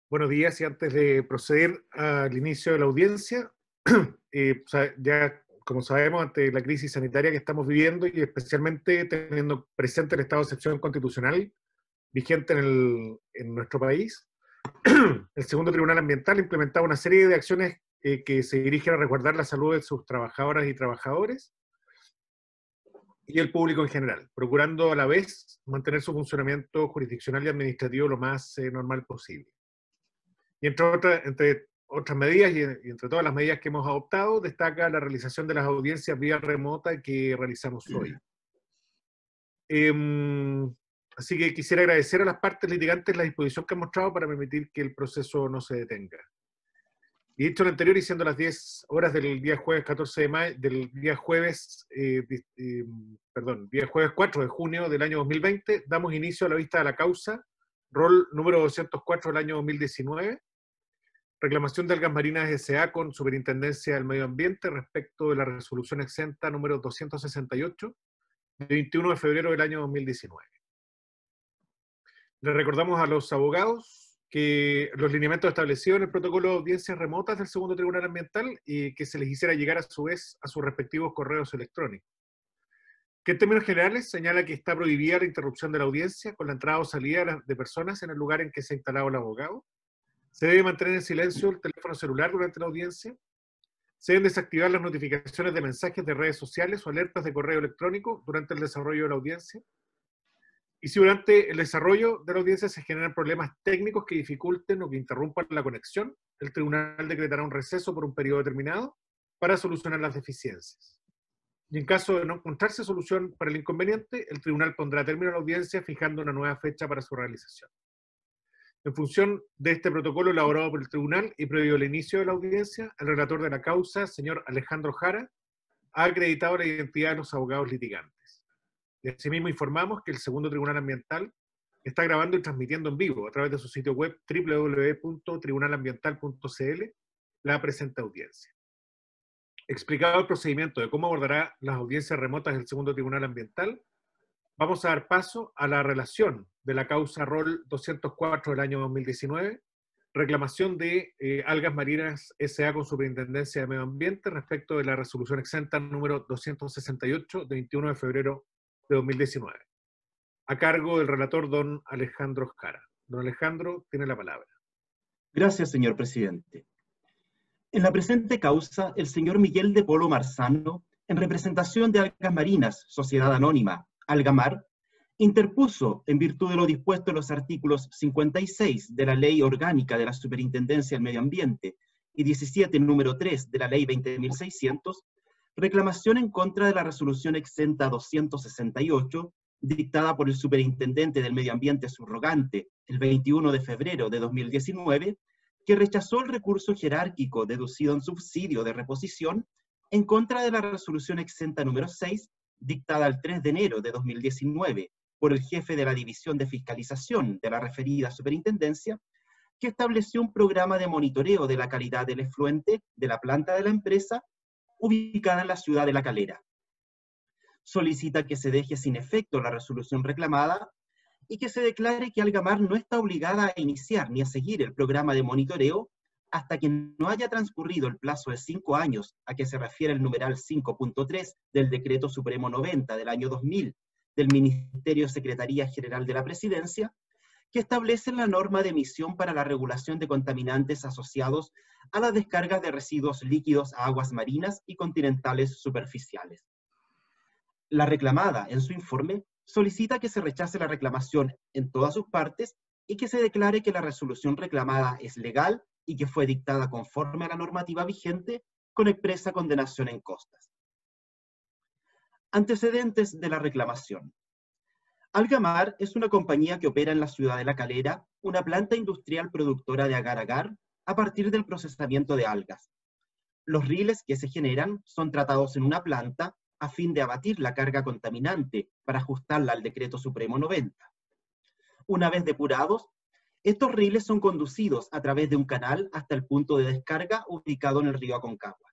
Buenos días, y antes de proceder al inicio de la audiencia, ya como sabemos, ante la crisis sanitaria que estamos viviendo y especialmente teniendo presente el estado de excepción constitucional vigente en nuestro país, el segundo Tribunal Ambiental ha implementado una serie de acciones que se dirigen a resguardar la salud de sus trabajadoras y trabajadores y el público en general, procurando a la vez mantener su funcionamiento jurisdiccional y administrativo lo más normal posible. Y entre otras medidas, y entre todas las medidas que hemos adoptado, destaca la realización de las audiencias vía remota que realizamos hoy. Así que quisiera agradecer a las partes litigantes la disposición que han mostrado para permitir que el proceso no se detenga. Y dicho lo anterior, y siendo las 10 horas del día jueves 14 de mayo, día jueves 4 de junio del año 2020, damos inicio a la vista de la causa, rol número 204 del año 2019, reclamación de Algas Marinas S.A. con Superintendencia del Medio Ambiente respecto de la resolución exenta número 268, de 21 de febrero del año 2019. Le recordamos a los abogados que los lineamientos establecidos en el protocolo de audiencias remotas del segundo Tribunal Ambiental y que se les hiciera llegar a su vez a sus respectivos correos electrónicos. Que en términos generales señala que está prohibida la interrupción de la audiencia con la entrada o salida de personas en el lugar en que se ha instalado el abogado. Se debe mantener en silencio el teléfono celular durante la audiencia. Se deben desactivar las notificaciones de mensajes de redes sociales o alertas de correo electrónico durante el desarrollo de la audiencia. Y si durante el desarrollo de la audiencia se generan problemas técnicos que dificulten o que interrumpan la conexión, el tribunal decretará un receso por un periodo determinado para solucionar las deficiencias. Y en caso de no encontrarse solución para el inconveniente, el tribunal pondrá término a la audiencia fijando una nueva fecha para su realización. En función de este protocolo elaborado por el tribunal y previo al inicio de la audiencia, el relator de la causa, señor Alejandro Jara, ha acreditado la identidad de los abogados litigantes. Y asimismo informamos que el segundo Tribunal Ambiental está grabando y transmitiendo en vivo a través de su sitio web www.tribunalambiental.cl la presente audiencia. Explicado el procedimiento de cómo abordará las audiencias remotas del segundo Tribunal Ambiental, vamos a dar paso a la relación de la causa rol 204 del año 2019, reclamación de Algas Marinas S.A. con Superintendencia de Medio Ambiente respecto de la resolución exenta número 268 de 21 de febrero de 2019, a cargo del relator don Alejandro Jara. Don Alejandro, tiene la palabra. Gracias, señor presidente. En la presente causa, el señor Miguel de Polo Marzano, en representación de Algas Marinas, Sociedad Anónima, Algamar, interpuso, en virtud de lo dispuesto en los artículos 56 de la Ley Orgánica de la Superintendencia del Medio Ambiente y 17, número 3 de la Ley 20.600, reclamación en contra de la resolución exenta 268, dictada por el Superintendente del Medio Ambiente subrogante el 21 de febrero de 2019, que rechazó el recurso jerárquico deducido en subsidio de reposición en contra de la resolución exenta número 6, dictada el 3 de enero de 2019 por el jefe de la División de Fiscalización de la referida Superintendencia, que estableció un programa de monitoreo de la calidad del efluente de la planta de la empresa ubicada en la ciudad de La Calera. Solicita que se deje sin efecto la resolución reclamada y que se declare que Algamar no está obligada a iniciar ni a seguir el programa de monitoreo hasta que no haya transcurrido el plazo de 5 años a que se refiere el numeral 5.3 del Decreto Supremo 90 del año 2000 del Ministerio de Secretaría General de la Presidencia, que establece la norma de emisión para la regulación de contaminantes asociados a las descargas de residuos líquidos a aguas marinas y continentales superficiales. La reclamada, en su informe, solicita que se rechace la reclamación en todas sus partes y que se declare que la resolución reclamada es legal y que fue dictada conforme a la normativa vigente con expresa condenación en costas. Antecedentes de la reclamación. Algamar es una compañía que opera en la ciudad de La Calera, una planta industrial productora de agar-agar a partir del procesamiento de algas. Los riles que se generan son tratados en una planta a fin de abatir la carga contaminante para ajustarla al Decreto Supremo 90. Una vez depurados, estos riles son conducidos a través de un canal hasta el punto de descarga ubicado en el río Aconcagua.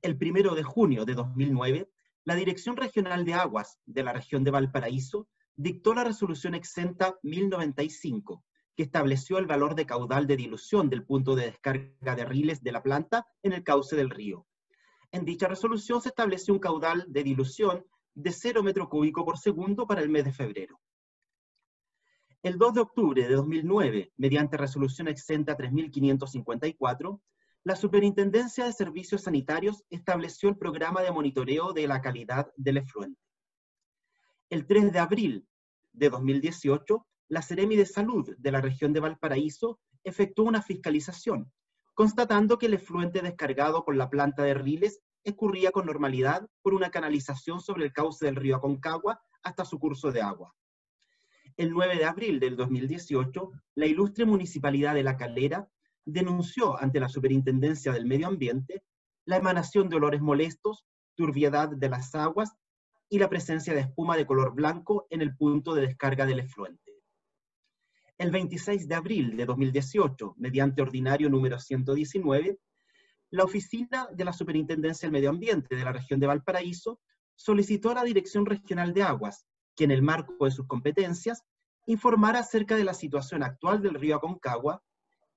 El 1 de junio de 2009, la Dirección Regional de Aguas de la región de Valparaíso dictó la resolución exenta 1095, que estableció el valor de caudal de dilución del punto de descarga de riles de la planta en el cauce del río. En dicha resolución se estableció un caudal de dilución de 0 metro cúbico por segundo para el mes de febrero. El 2 de octubre de 2009, mediante resolución exenta 3554, la Superintendencia de Servicios Sanitarios estableció el programa de monitoreo de la calidad del efluente. El 3 de abril de 2018, la Seremi de Salud de la región de Valparaíso efectuó una fiscalización, constatando que el efluente descargado por la planta de riles escurría con normalidad por una canalización sobre el cauce del río Aconcagua hasta su curso de agua. El 9 de abril del 2018, la ilustre Municipalidad de La Calera denunció ante la Superintendencia del Medio Ambiente la emanación de olores molestos, turbiedad de las aguas y la presencia de espuma de color blanco en el punto de descarga del efluente. El 26 de abril de 2018, mediante ordinario número 119, la Oficina de la Superintendencia del Medio Ambiente de la región de Valparaíso solicitó a la Dirección Regional de Aguas que en el marco de sus competencias informara acerca de la situación actual del río Aconcagua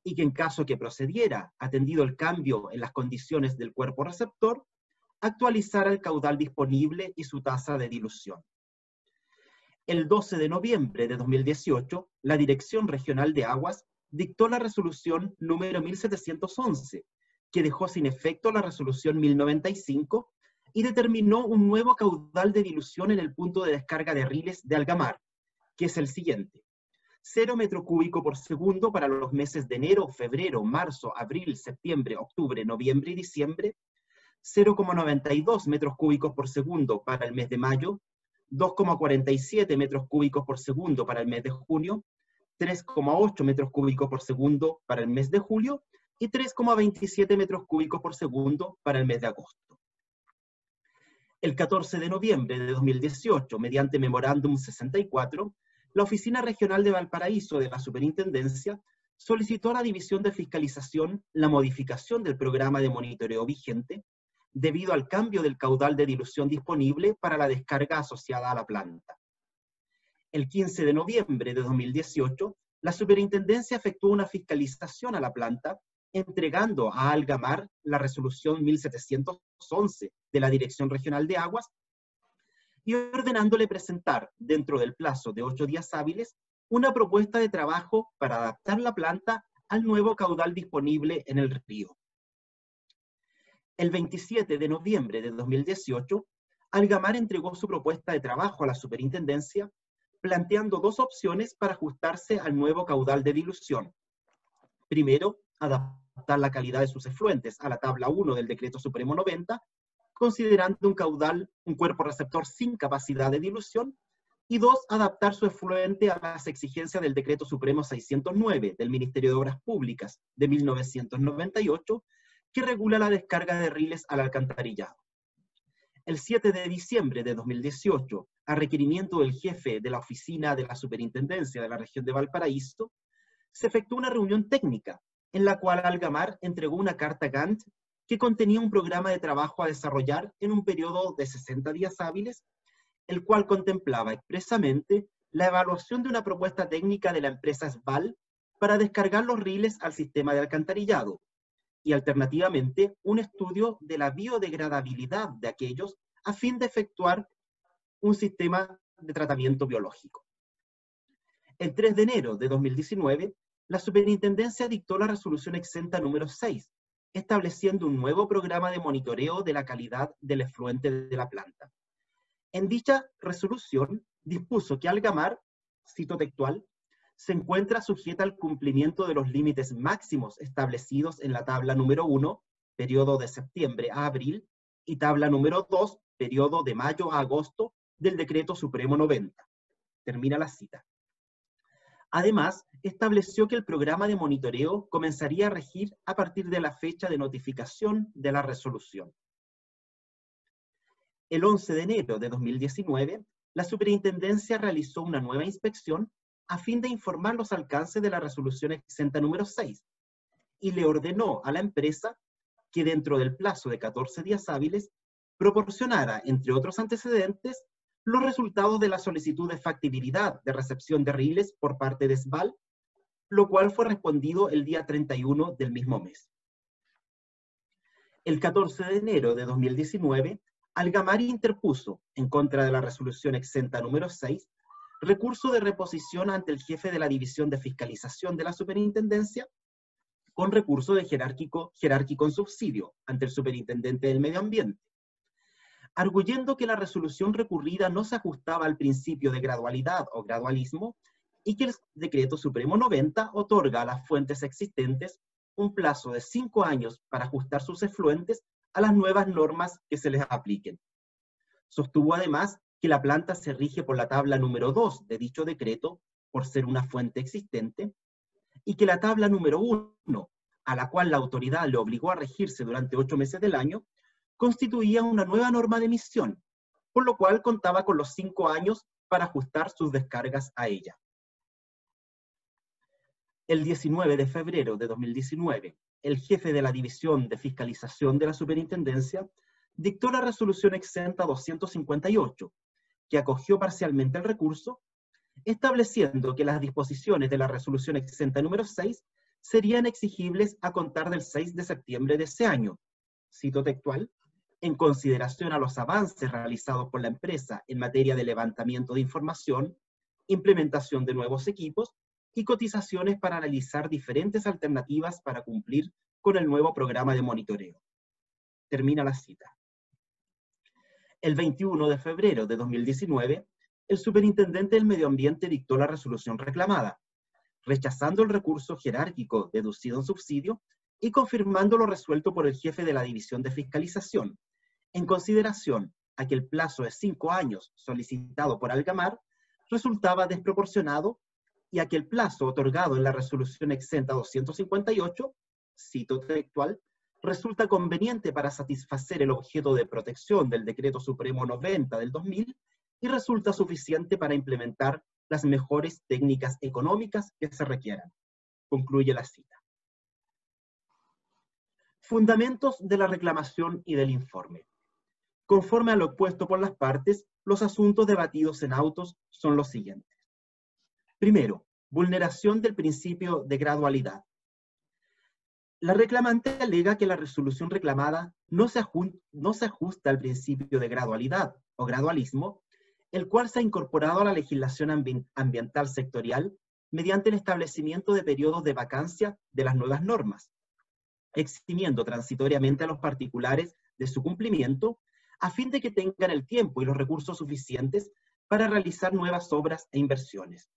y que en caso que procediera, atendido el cambio en las condiciones del cuerpo receptor, actualizara el caudal disponible y su tasa de dilución. El 12 de noviembre de 2018, la Dirección Regional de Aguas dictó la resolución número 1711, que dejó sin efecto la resolución 1095 y determinó un nuevo caudal de dilución en el punto de descarga de riles de Algamar, que es el siguiente: 0 metro cúbico por segundo para los meses de enero, febrero, marzo, abril, septiembre, octubre, noviembre y diciembre, 0,92 metros cúbicos por segundo para el mes de mayo, 2,47 metros cúbicos por segundo para el mes de junio, 3,8 metros cúbicos por segundo para el mes de julio y 3,27 metros cúbicos por segundo para el mes de agosto. El 14 de noviembre de 2018, mediante Memorándum 64, la Oficina Regional de Valparaíso de la Superintendencia solicitó a la División de Fiscalización la modificación del programa de monitoreo vigente debido al cambio del caudal de dilución disponible para la descarga asociada a la planta. El 15 de noviembre de 2018, la Superintendencia efectuó una fiscalización a la planta, entregando a Algamar la resolución 1711 de la Dirección Regional de Aguas y ordenándole presentar, dentro del plazo de 8 días hábiles, una propuesta de trabajo para adaptar la planta al nuevo caudal disponible en el río. El 27 de noviembre de 2018, Algamar entregó su propuesta de trabajo a la Superintendencia, planteando dos opciones para ajustarse al nuevo caudal de dilución. Primero, adaptar la calidad de sus efluentes a la tabla 1 del Decreto Supremo 90, considerando un cuerpo receptor sin capacidad de dilución, y dos, adaptar su efluente a las exigencias del Decreto Supremo 609 del Ministerio de Obras Públicas de 1998, que regula la descarga de riles al alcantarillado. El 7 de diciembre de 2018, a requerimiento del jefe de la Oficina de la Superintendencia de la región de Valparaíso, se efectuó una reunión técnica en la cual Algamar entregó una carta Gantt que contenía un programa de trabajo a desarrollar en un periodo de 60 días hábiles, el cual contemplaba expresamente la evaluación de una propuesta técnica de la empresa SVAL para descargar los riles al sistema de alcantarillado, y alternativamente un estudio de la biodegradabilidad de aquellos a fin de efectuar un sistema de tratamiento biológico. El 3 de enero de 2019, la Superintendencia dictó la resolución exenta número 6, estableciendo un nuevo programa de monitoreo de la calidad del efluente de la planta. En dicha resolución dispuso que Algamar, cito textual, se encuentra sujeta al cumplimiento de los límites máximos establecidos en la tabla número 1, periodo de septiembre a abril, y tabla número 2, periodo de mayo a agosto, del Decreto Supremo 90. Termina la cita. Además, estableció que el programa de monitoreo comenzaría a regir a partir de la fecha de notificación de la resolución. El 11 de enero de 2019, la Superintendencia realizó una nueva inspección a fin de informar los alcances de la resolución exenta número 6 y le ordenó a la empresa que dentro del plazo de 14 días hábiles proporcionara, entre otros antecedentes, los resultados de la solicitud de factibilidad de recepción de riles por parte de SBAL, lo cual fue respondido el día 31 del mismo mes. El 14 de enero de 2019, Algamar interpuso, en contra de la resolución exenta número 6, recurso de reposición ante el jefe de la División de Fiscalización de la Superintendencia, con recurso de jerárquico en subsidio ante el Superintendente del Medio Ambiente, arguyendo que la resolución recurrida no se ajustaba al principio de gradualidad o gradualismo y que el Decreto Supremo 90 otorga a las fuentes existentes un plazo de 5 años para ajustar sus efluentes a las nuevas normas que se les apliquen. Sostuvo además que la planta se rige por la tabla número 2 de dicho decreto, por ser una fuente existente, y que la tabla número 1, a la cual la autoridad le obligó a regirse durante 8 meses del año, constituía una nueva norma de emisión, por lo cual contaba con los 5 años para ajustar sus descargas a ella. El 19 de febrero de 2019, el jefe de la División de Fiscalización de la Superintendencia dictó la resolución exenta 258, que acogió parcialmente el recurso, estableciendo que las disposiciones de la resolución exenta número 6 serían exigibles a contar del 6 de septiembre de ese año, cito textual, en consideración a los avances realizados por la empresa en materia de levantamiento de información, implementación de nuevos equipos y cotizaciones para analizar diferentes alternativas para cumplir con el nuevo programa de monitoreo. Termina la cita. El 21 de febrero de 2019, el Superintendente del Medio Ambiente dictó la resolución reclamada, rechazando el recurso jerárquico deducido en subsidio y confirmando lo resuelto por el jefe de la División de Fiscalización, en consideración a que el plazo de 5 años solicitado por Algamar resultaba desproporcionado y a que el plazo otorgado en la resolución exenta 258, cito textual, resulta conveniente para satisfacer el objeto de protección del Decreto Supremo 90 del 2000 y resulta suficiente para implementar las mejores técnicas económicas que se requieran. Concluye la cita. Fundamentos de la reclamación y del informe. Conforme a lo expuesto por las partes, los asuntos debatidos en autos son los siguientes. Primero, vulneración del principio de gradualidad. La reclamante alega que la resolución reclamada no se ajusta al principio de gradualidad o gradualismo, el cual se ha incorporado a la legislación ambiental sectorial mediante el establecimiento de periodos de vacancia de las nuevas normas, eximiendo transitoriamente a los particulares de su cumplimiento, a fin de que tengan el tiempo y los recursos suficientes para realizar nuevas obras e inversiones.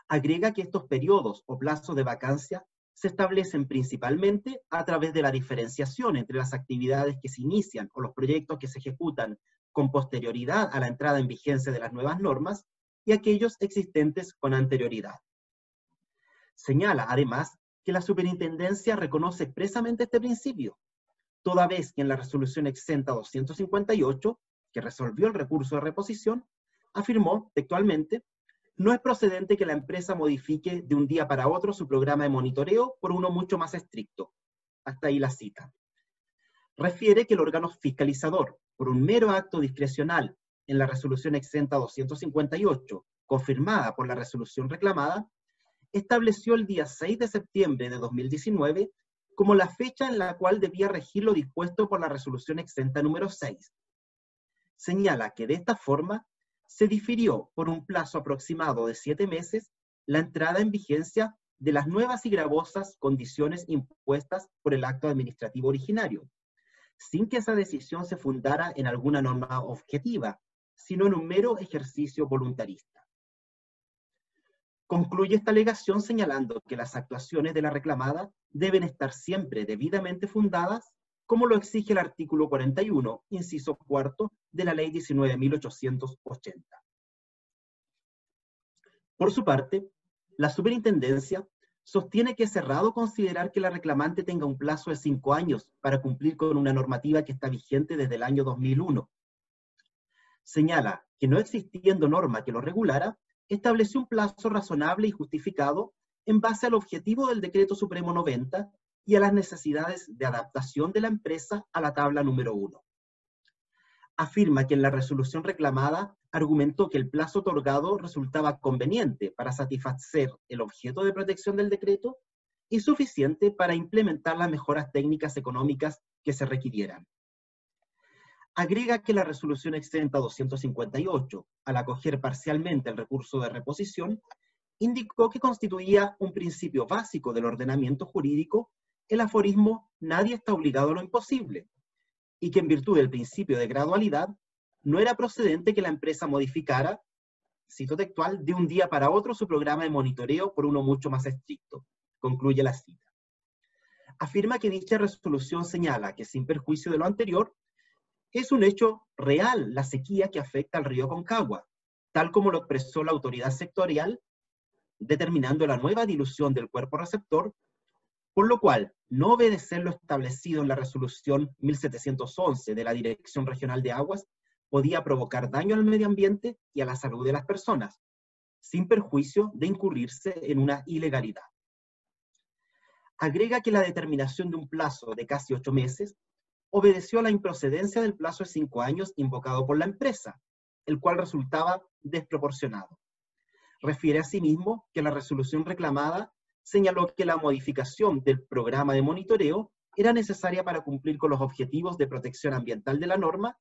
Agrega que estos periodos o plazos de vacancia se establecen principalmente a través de la diferenciación entre las actividades que se inician o los proyectos que se ejecutan con posterioridad a la entrada en vigencia de las nuevas normas y aquellos existentes con anterioridad. Señala, además, que la Superintendencia reconoce expresamente este principio, toda vez que en la resolución exenta 258, que resolvió el recurso de reposición, afirmó textualmente: no es procedente que la empresa modifique de un día para otro su programa de monitoreo por uno mucho más estricto. Hasta ahí la cita. Refiere que el órgano fiscalizador, por un mero acto discrecional en la resolución exenta 258, confirmada por la resolución reclamada, estableció el día 6 de septiembre de 2019 como la fecha en la cual debía regir lo dispuesto por la resolución exenta número 6. Señala que de esta forma se difirió por un plazo aproximado de 7 meses la entrada en vigencia de las nuevas y gravosas condiciones impuestas por el acto administrativo originario, sin que esa decisión se fundara en alguna norma objetiva, sino en un mero ejercicio voluntarista. Concluye esta alegación señalando que las actuaciones de la reclamada deben estar siempre debidamente fundadas, como lo exige el artículo 41, inciso cuarto, de la Ley 19.880. Por su parte, la Superintendencia sostiene que es errado considerar que la reclamante tenga un plazo de 5 años para cumplir con una normativa que está vigente desde el año 2001. Señala que no existiendo norma que lo regulara, estableció un plazo razonable y justificado en base al objetivo del Decreto Supremo 90 y a las necesidades de adaptación de la empresa a la tabla número 1. afirma que en la resolución reclamada argumentó que el plazo otorgado resultaba conveniente para satisfacer el objeto de protección del decreto y suficiente para implementar las mejoras técnicas económicas que se requirieran. Agrega que la resolución exenta 258, al acoger parcialmente el recurso de reposición, indicó que constituía un principio básico del ordenamiento jurídico el aforismo «nadie está obligado a lo imposible», y que en virtud del principio de gradualidad no era procedente que la empresa modificara, cito textual, de un día para otro su programa de monitoreo por uno mucho más estricto. Concluye la cita. Afirma que dicha resolución señala que, sin perjuicio de lo anterior, es un hecho real la sequía que afecta al río Aconcagua, tal como lo expresó la autoridad sectorial, determinando la nueva dilución del cuerpo receptor, por lo cual no obedecer lo establecido en la resolución 1711 de la Dirección Regional de Aguas podía provocar daño al medio ambiente y a la salud de las personas, sin perjuicio de incurrirse en una ilegalidad. Agrega que la determinación de un plazo de casi 8 meses obedeció a la improcedencia del plazo de 5 años invocado por la empresa, el cual resultaba desproporcionado. Refiere asimismo que la resolución reclamada señaló que la modificación del programa de monitoreo era necesaria para cumplir con los objetivos de protección ambiental de la norma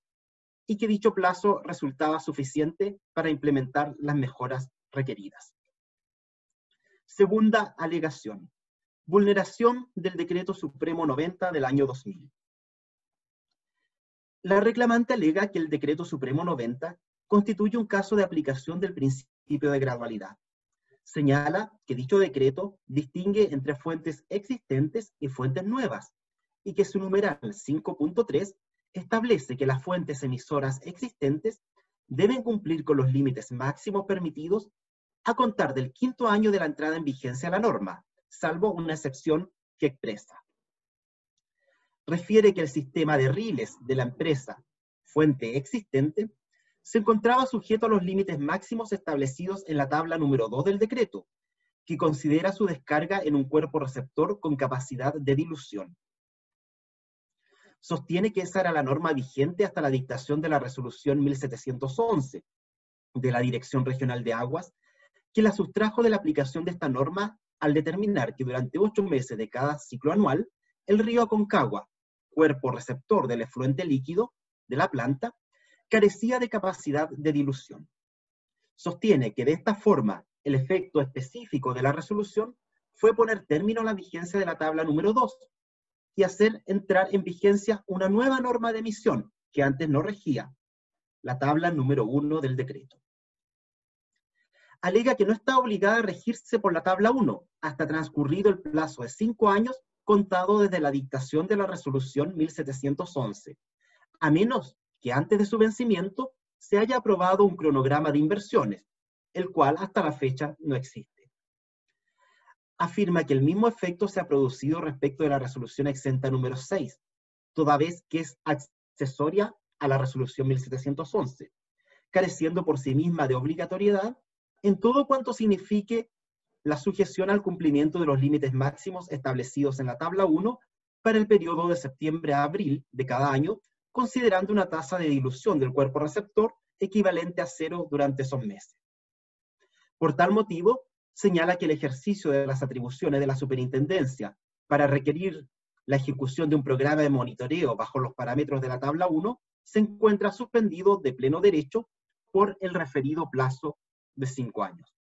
y que dicho plazo resultaba suficiente para implementar las mejoras requeridas. Segunda alegación: vulneración del Decreto Supremo 90 del año 2000. La reclamante alega que el Decreto Supremo 90 constituye un caso de aplicación del principio de gradualidad. Señala que dicho decreto distingue entre fuentes existentes y fuentes nuevas, y que su numeral 5.3 establece que las fuentes emisoras existentes deben cumplir con los límites máximos permitidos a contar del 5º año de la entrada en vigencia de la norma, salvo una excepción que expresa. Refiere que el sistema de riles de la empresa, fuente existente, se encontraba sujeto a los límites máximos establecidos en la tabla número 2 del decreto, que considera su descarga en un cuerpo receptor con capacidad de dilución. Sostiene que esa era la norma vigente hasta la dictación de la resolución 1711 de la Dirección Regional de Aguas, que la sustrajo de la aplicación de esta norma al determinar que durante 8 meses de cada ciclo anual, el río Aconcagua, cuerpo receptor del efluente líquido de la planta, carecía de capacidad de dilución. Sostiene que de esta forma el efecto específico de la resolución fue poner término a la vigencia de la tabla número 2 y hacer entrar en vigencia una nueva norma de emisión que antes no regía, la tabla número 1 del decreto. Alega que no está obligada a regirse por la tabla 1 hasta transcurrido el plazo de 5 años contado desde la dictación de la resolución 1711, a menos que antes de su vencimiento se haya aprobado un cronograma de inversiones, el cual hasta la fecha no existe. Afirma que el mismo efecto se ha producido respecto de la resolución exenta número 6, toda vez que es accesoria a la resolución 1711, careciendo por sí misma de obligatoriedad en todo cuanto signifique la sujeción al cumplimiento de los límites máximos establecidos en la tabla 1 para el periodo de septiembre a abril de cada año, considerando una tasa de dilución del cuerpo receptor equivalente a 0 durante esos meses. Por tal motivo, señala que el ejercicio de las atribuciones de la superintendencia para requerir la ejecución de un programa de monitoreo bajo los parámetros de la tabla 1 se encuentra suspendido de pleno derecho por el referido plazo de 5 años.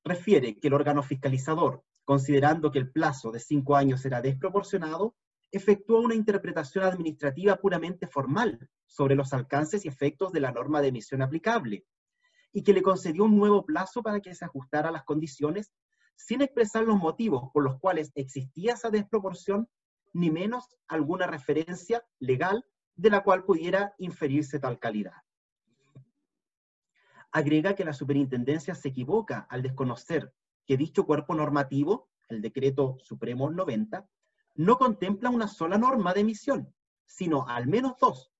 Refiere que el órgano fiscalizador, considerando que el plazo de 5 años era desproporcionado, efectuó una interpretación administrativa puramente formal sobre los alcances y efectos de la norma de emisión aplicable, y que le concedió un nuevo plazo para que se ajustara a las condiciones, sin expresar los motivos por los cuales existía esa desproporción, ni menos alguna referencia legal de la cual pudiera inferirse tal calidad. Agrega que la superintendencia se equivoca al desconocer que dicho cuerpo normativo, el Decreto Supremo 90, no contempla una sola norma de emisión, sino al menos 2,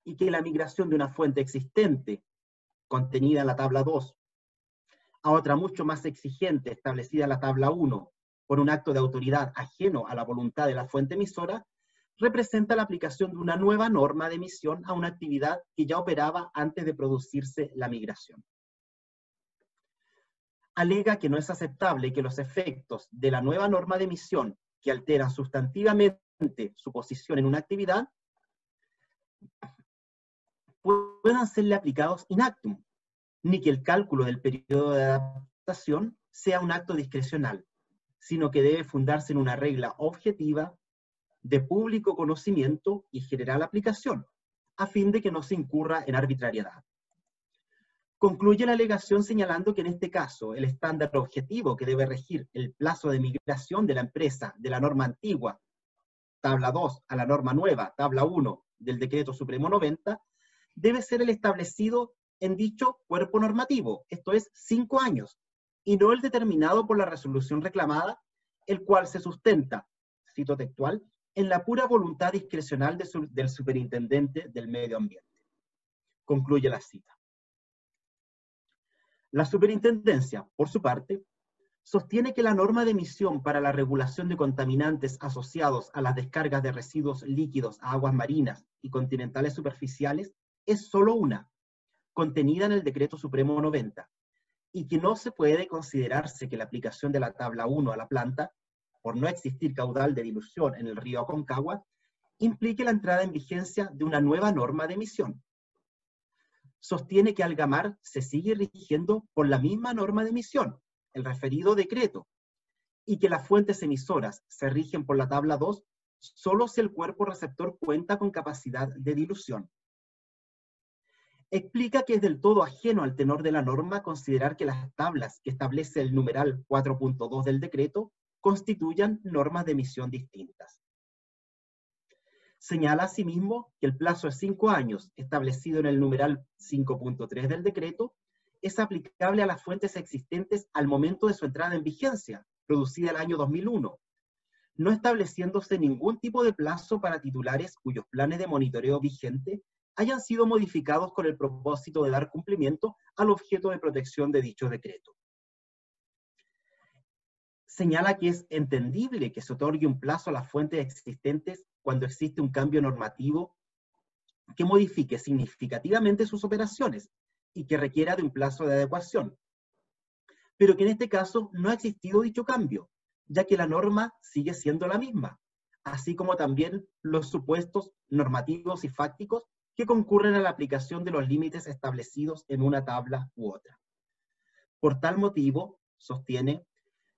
y que la migración de una fuente existente, contenida en la tabla 2, a otra mucho más exigente, establecida en la tabla 1, por un acto de autoridad ajeno a la voluntad de la fuente emisora, representa la aplicación de una nueva norma de emisión a una actividad que ya operaba antes de producirse la migración. Alega que no es aceptable que los efectos de la nueva norma de emisión que alteran sustantivamente su posición en una actividad puedan serle aplicados in actum, ni que el cálculo del periodo de adaptación sea un acto discrecional, sino que debe fundarse en una regla objetiva de público conocimiento y general aplicación, a fin de que no se incurra en arbitrariedad. Concluye la alegación señalando que en este caso el estándar objetivo que debe regir el plazo de migración de la empresa de la norma antigua, tabla 2, a la norma nueva, tabla 1 del Decreto Supremo 90, debe ser el establecido en dicho cuerpo normativo, esto es 5 años, y no el determinado por la resolución reclamada, el cual se sustenta, cito textual, en la pura voluntad discrecional del superintendente del medio ambiente. Concluye la cita. La superintendencia, por su parte, sostiene que la norma de emisión para la regulación de contaminantes asociados a las descargas de residuos líquidos a aguas marinas y continentales superficiales es solo una, contenida en el Decreto Supremo 90, y que no se puede considerarse que la aplicación de la tabla 1 a la planta, por no existir caudal de dilución en el río Aconcagua, implique la entrada en vigencia de una nueva norma de emisión. Sostiene que Algamar se sigue rigiendo por la misma norma de emisión, el referido decreto, y que las fuentes emisoras se rigen por la tabla 2 solo si el cuerpo receptor cuenta con capacidad de dilución. Explica que es del todo ajeno al tenor de la norma considerar que las tablas que establece el numeral 4.2 del decreto constituyan normas de emisión distintas. Señala asimismo que el plazo de 5 años establecido en el numeral 5.3 del decreto es aplicable a las fuentes existentes al momento de su entrada en vigencia, producida el año 2001, no estableciéndose ningún tipo de plazo para titulares cuyos planes de monitoreo vigente hayan sido modificados con el propósito de dar cumplimiento al objeto de protección de dicho decreto. Señala que es entendible que se otorgue un plazo a las fuentes existentes cuando existe un cambio normativo que modifique significativamente sus operaciones y que requiera de un plazo de adecuación, pero que en este caso no ha existido dicho cambio, ya que la norma sigue siendo la misma, así como también los supuestos normativos y fácticos que concurren a la aplicación de los límites establecidos en una tabla u otra. Por tal motivo, sostiene,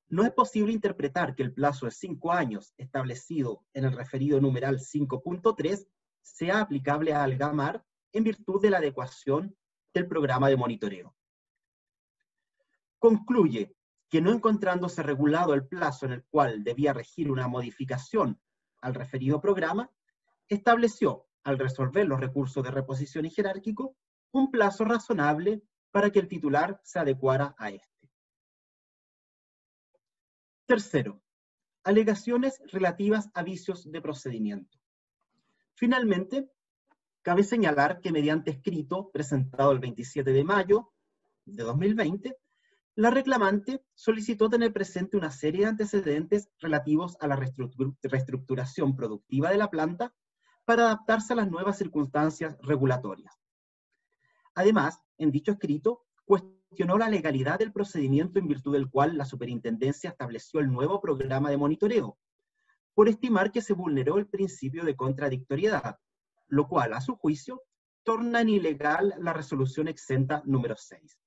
no es posible interpretar que el plazo de 5 años establecido en el referido numeral 5.3 sea aplicable a Algamar en virtud de la adecuación del programa de monitoreo. Concluye que no encontrándose regulado el plazo en el cual debía regir una modificación al referido programa, estableció, al resolver los recursos de reposición y jerárquico, un plazo razonable para que el titular se adecuara a este. Tercero, alegaciones relativas a vicios de procedimiento. Finalmente, cabe señalar que mediante escrito presentado el 27 de mayo de 2020, la reclamante solicitó tener presente una serie de antecedentes relativos a la reestructuración productiva de la planta para adaptarse a las nuevas circunstancias regulatorias. Además, en dicho escrito, cuestionó la legalidad del procedimiento en virtud del cual la superintendencia estableció el nuevo programa de monitoreo, por estimar que se vulneró el principio de contradictoriedad, lo cual, a su juicio, torna en ilegal la resolución exenta número 6.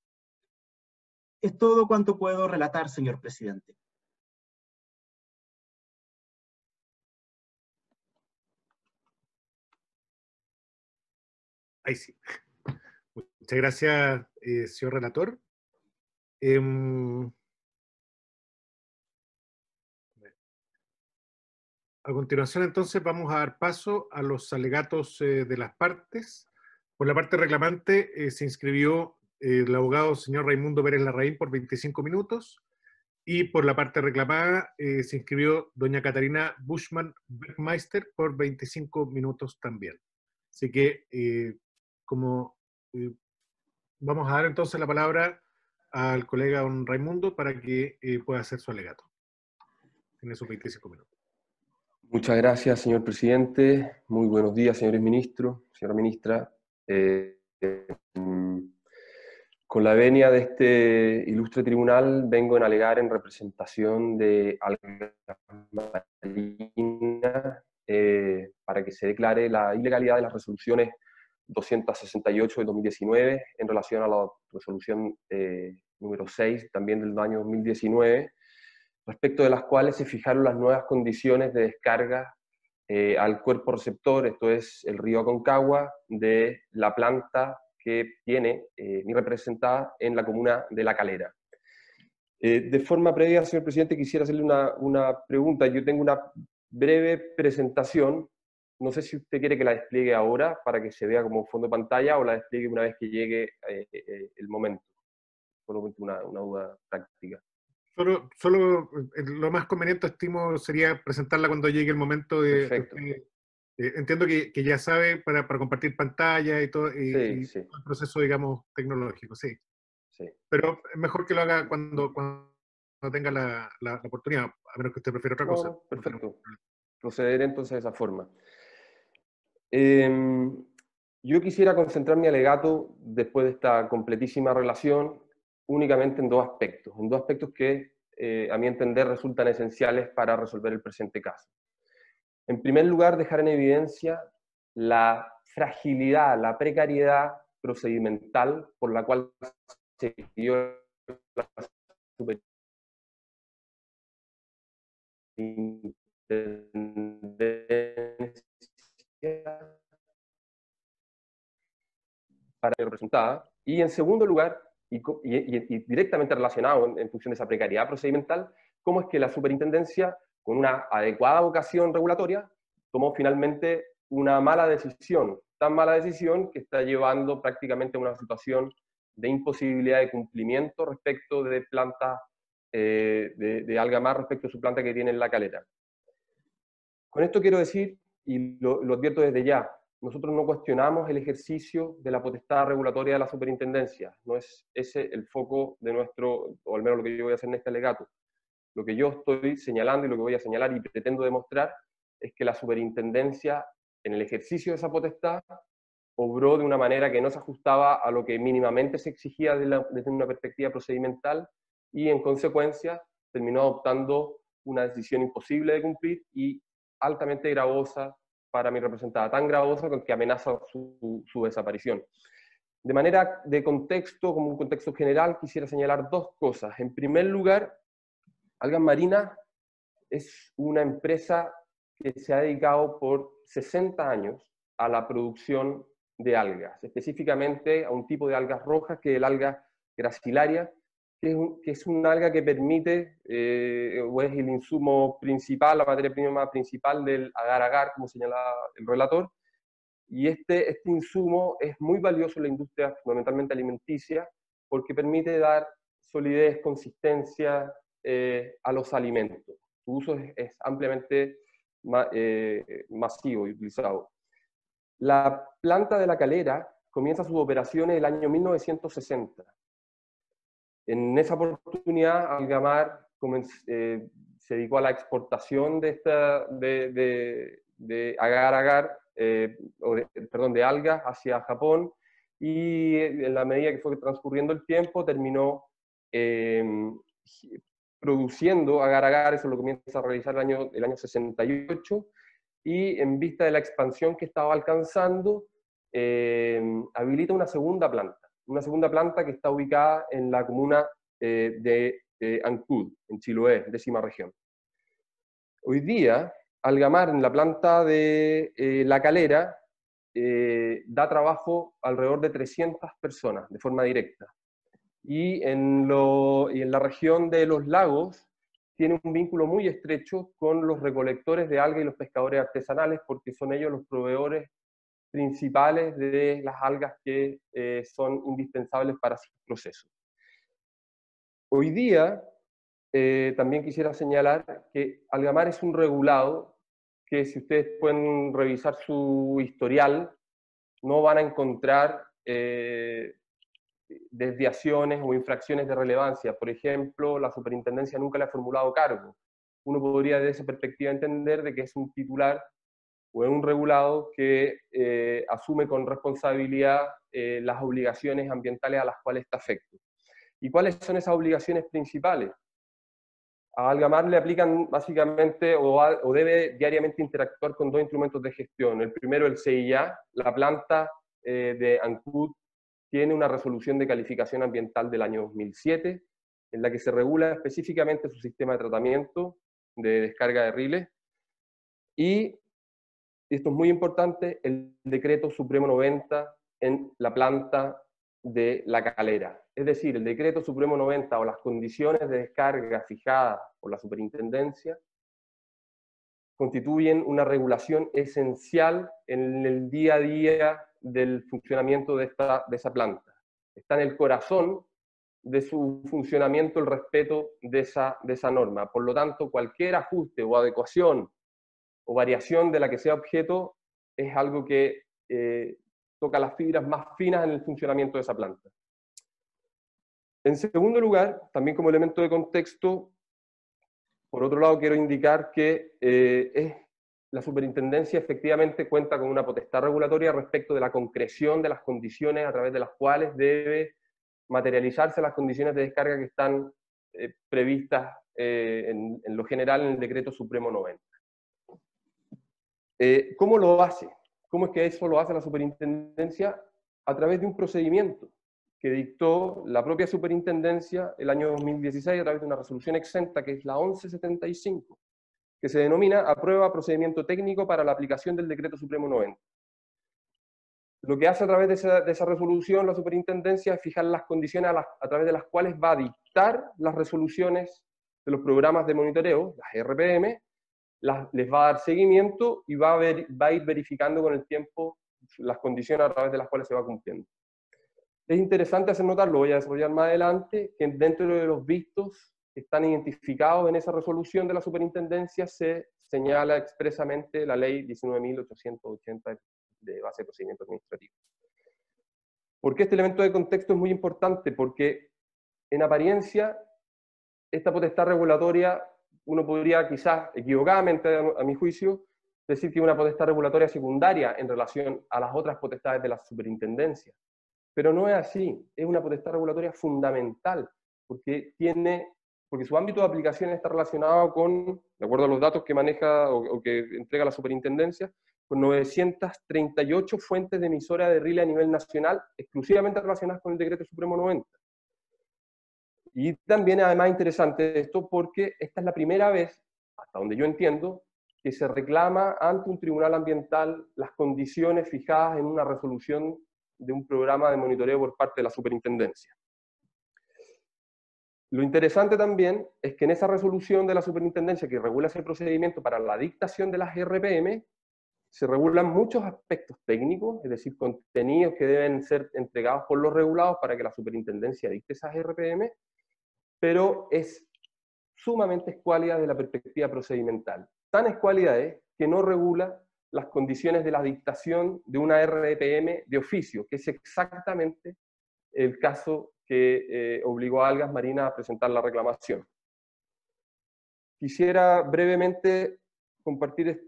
Es todo cuanto puedo relatar, señor presidente. Ahí sí. Muchas gracias, señor relator. A continuación, entonces, vamos a dar paso a los alegatos de las partes. Por la parte reclamante se inscribió el abogado señor Raimundo Pérez Larraín por 25 minutos, y por la parte reclamada se inscribió doña Catarina Buschmann-Bergmeister por 25 minutos también. Así que, vamos a dar entonces la palabra al colega don Raimundo para que pueda hacer su alegato. Tiene sus 25 minutos. Muchas gracias, señor presidente. Muy buenos días, señores ministros, señora ministra. Con la venia de este ilustre tribunal, vengo en alegar en representación de Algas Marinas para que se declare la ilegalidad de las resoluciones 268 del 2019 en relación a la resolución número 6, también del año 2019, respecto de las cuales se fijaron las nuevas condiciones de descarga al cuerpo receptor, esto es el río Aconcagua, de la planta que tiene mi representada en la comuna de La Calera. De forma previa, señor presidente, quisiera hacerle una pregunta. Yo tengo una breve presentación, no sé si usted quiere que la despliegue ahora para que se vea como fondo de pantalla o la despliegue una vez que llegue el momento. Solo una duda práctica. Solo lo más conveniente, estimo, sería presentarla cuando llegue el momento de... Perfecto. Entiendo que ya sabe para compartir pantalla y todo, Sí, sí. todo el proceso, digamos, tecnológico, sí. Sí. Pero es mejor que lo haga cuando tenga la oportunidad, a menos que usted prefiera otra cosa. No, perfecto. Procederé entonces de esa forma. Yo quisiera concentrar mi alegato, después de esta completísima relación, únicamente en dos aspectos que, a mi entender, resultan esenciales para resolver el presente caso. En primer lugar, dejar en evidencia la fragilidad, la precariedad procedimental por la cual se dio la superintendencia para ser representada. Y en segundo lugar, y directamente relacionado en función de esa precariedad procedimental, cómo es que la superintendencia, con una adecuada vocación regulatoria, tomó finalmente una mala decisión, tan mala decisión que está llevando prácticamente a una situación de imposibilidad de cumplimiento respecto de plantas de Algamar, respecto a su planta que tiene en La Calera. Con esto quiero decir, y lo advierto desde ya, nosotros no cuestionamos el ejercicio de la potestad regulatoria de la superintendencia, no es ese el foco de nuestro, o al menos lo que yo voy a hacer en este alegato. Lo que yo estoy señalando y lo que voy a señalar y pretendo demostrar es que la superintendencia, en el ejercicio de esa potestad, obró de una manera que no se ajustaba a lo que mínimamente se exigía desde una perspectiva procedimental y, en consecuencia, terminó adoptando una decisión imposible de cumplir y altamente gravosa para mi representada, tan gravosa que amenaza su desaparición. De manera de contexto, como un contexto general, quisiera señalar dos cosas. En primer lugar, Algas Marinas es una empresa que se ha dedicado por 60 años a la producción de algas, específicamente a un tipo de algas rojas que es el alga gracilaria, que es un alga que permite, o es el insumo principal, la materia prima principal del agar-agar, como señalaba el relator, y este insumo es muy valioso en la industria fundamentalmente alimenticia, porque permite dar solidez, consistencia a los alimentos. Su uso es ampliamente masivo y utilizado. La planta de La Calera comienza sus operaciones en el año 1960. En esa oportunidad, Algamar se dedicó a la exportación de agar-agar, de algas hacia Japón, y en la medida que fue transcurriendo el tiempo, terminó produciendo agar-agar, eso lo comienza a realizar el año 68, y en vista de la expansión que estaba alcanzando, habilita una segunda planta que está ubicada en la comuna de Ancud, en Chiloé, 10ª región. Hoy día, Algamar, en la planta de La Calera, da trabajo a alrededor de 300 personas de forma directa. Y en la región de los lagos tiene un vínculo muy estrecho con los recolectores de algas y los pescadores artesanales, porque son ellos los proveedores principales de las algas que son indispensables para su proceso. Hoy día, también quisiera señalar que Algamar es un regulado que, si ustedes pueden revisar su historial, no van a encontrar desviaciones o infracciones de relevancia. Por ejemplo, la superintendencia nunca le ha formulado cargo. uno podría desde esa perspectiva entender de que es un titular o es un regulado que asume con responsabilidad las obligaciones ambientales a las cuales está afecto. ¿Y cuáles son esas obligaciones principales? A Algamar le aplican básicamente o debe diariamente interactuar con dos instrumentos de gestión. El primero, el CIA, la planta de Ancud tiene una resolución de calificación ambiental del año 2007, en la que se regula específicamente su sistema de tratamiento de descarga de riles. Y esto es muy importante, el decreto Supremo 90 en la planta de La Calera. Es decir, el decreto Supremo 90 o las condiciones de descarga fijadas por la superintendencia constituyen una regulación esencial en el día a día del funcionamiento de esa planta. Está en el corazón de su funcionamiento el respeto de esa norma. Por lo tanto, cualquier ajuste o adecuación o variación de la que sea objeto es algo que toca las fibras más finas en el funcionamiento de esa planta. En segundo lugar, también como elemento de contexto, por otro lado quiero indicar que la superintendencia efectivamente cuenta con una potestad regulatoria respecto de la concreción de las condiciones a través de las cuales debe materializarse las condiciones de descarga que están previstas en lo general en el decreto Supremo 90. ¿Cómo lo hace? ¿Cómo es que eso lo hace la superintendencia? A través de un procedimiento que dictó la propia superintendencia el año 2016 a través de una resolución exenta que es la 1175, que se denomina Aprueba Procedimiento Técnico para la aplicación del Decreto Supremo 90. Lo que hace a través de esa resolución la superintendencia es fijar las condiciones a través de las cuales va a dictar las resoluciones de los programas de monitoreo, las RPM, les va a dar seguimiento y va a ir verificando con el tiempo las condiciones a través de las cuales se va cumpliendo. Es interesante hacer notar, lo voy a desarrollar más adelante, que dentro de los vistos que están identificados en esa resolución de la superintendencia se señala expresamente la ley 19.880 de base de procedimiento administrativo. ¿Por qué este elemento de contexto es muy importante? Porque en apariencia esta potestad regulatoria uno podría quizás equivocadamente, a mi juicio, decir que es una potestad regulatoria secundaria en relación a las otras potestades de la superintendencia. Pero no es así, es una potestad regulatoria fundamental, porque su ámbito de aplicación está relacionado con, de acuerdo a los datos que maneja o que entrega la superintendencia, con 938 fuentes de emisora de RILE a nivel nacional, exclusivamente relacionadas con el Decreto Supremo 90. Y también además interesante esto porque esta es la primera vez, hasta donde yo entiendo, que se reclama ante un tribunal ambiental las condiciones fijadas en una resolución de un programa de monitoreo por parte de la superintendencia. Lo interesante también es que en esa resolución de la superintendencia que regula ese procedimiento para la dictación de las RPM, se regulan muchos aspectos técnicos, es decir, contenidos que deben ser entregados por los regulados para que la superintendencia dicte esas RPM, pero es sumamente escuálida desde la perspectiva procedimental. Tan escuálida es que no regula las condiciones de la dictación de una RPM de oficio, que es exactamente el caso que obligó a Algas Marinas a presentar la reclamación. Quisiera brevemente compartir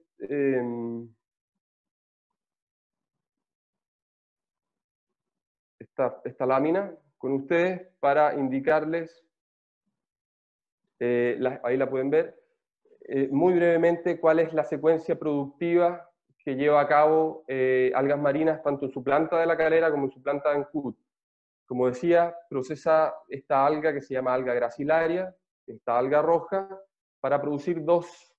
esta lámina con ustedes para indicarles, ahí la pueden ver, muy brevemente cuál es la secuencia productiva que lleva a cabo Algas Marinas tanto en su planta de La Calera como en su planta de Ancud. Como decía, procesa esta alga que se llama alga gracilaria, esta alga roja, para producir dos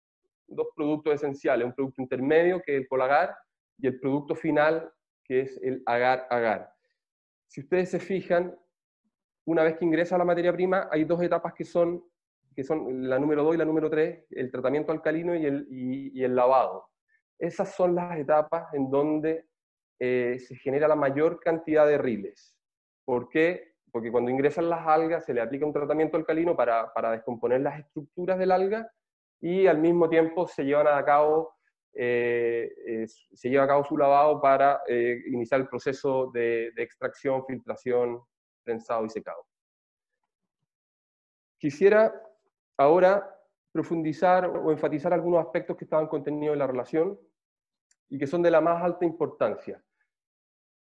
productos esenciales, un producto intermedio que es el colagar y el producto final que es el agar-agar. Si ustedes se fijan, una vez que ingresa la materia prima, hay dos etapas que son la número 2 y la número 3, el tratamiento alcalino y el lavado. Esas son las etapas en donde se genera la mayor cantidad de riles. ¿Por qué? Porque cuando ingresan las algas se le aplica un tratamiento alcalino para descomponer las estructuras del alga y al mismo tiempo se lleva a cabo su lavado para iniciar el proceso de extracción, filtración, prensado y secado. Quisiera ahora profundizar o enfatizar algunos aspectos que estaban contenidos en la relación y que son de la más alta importancia.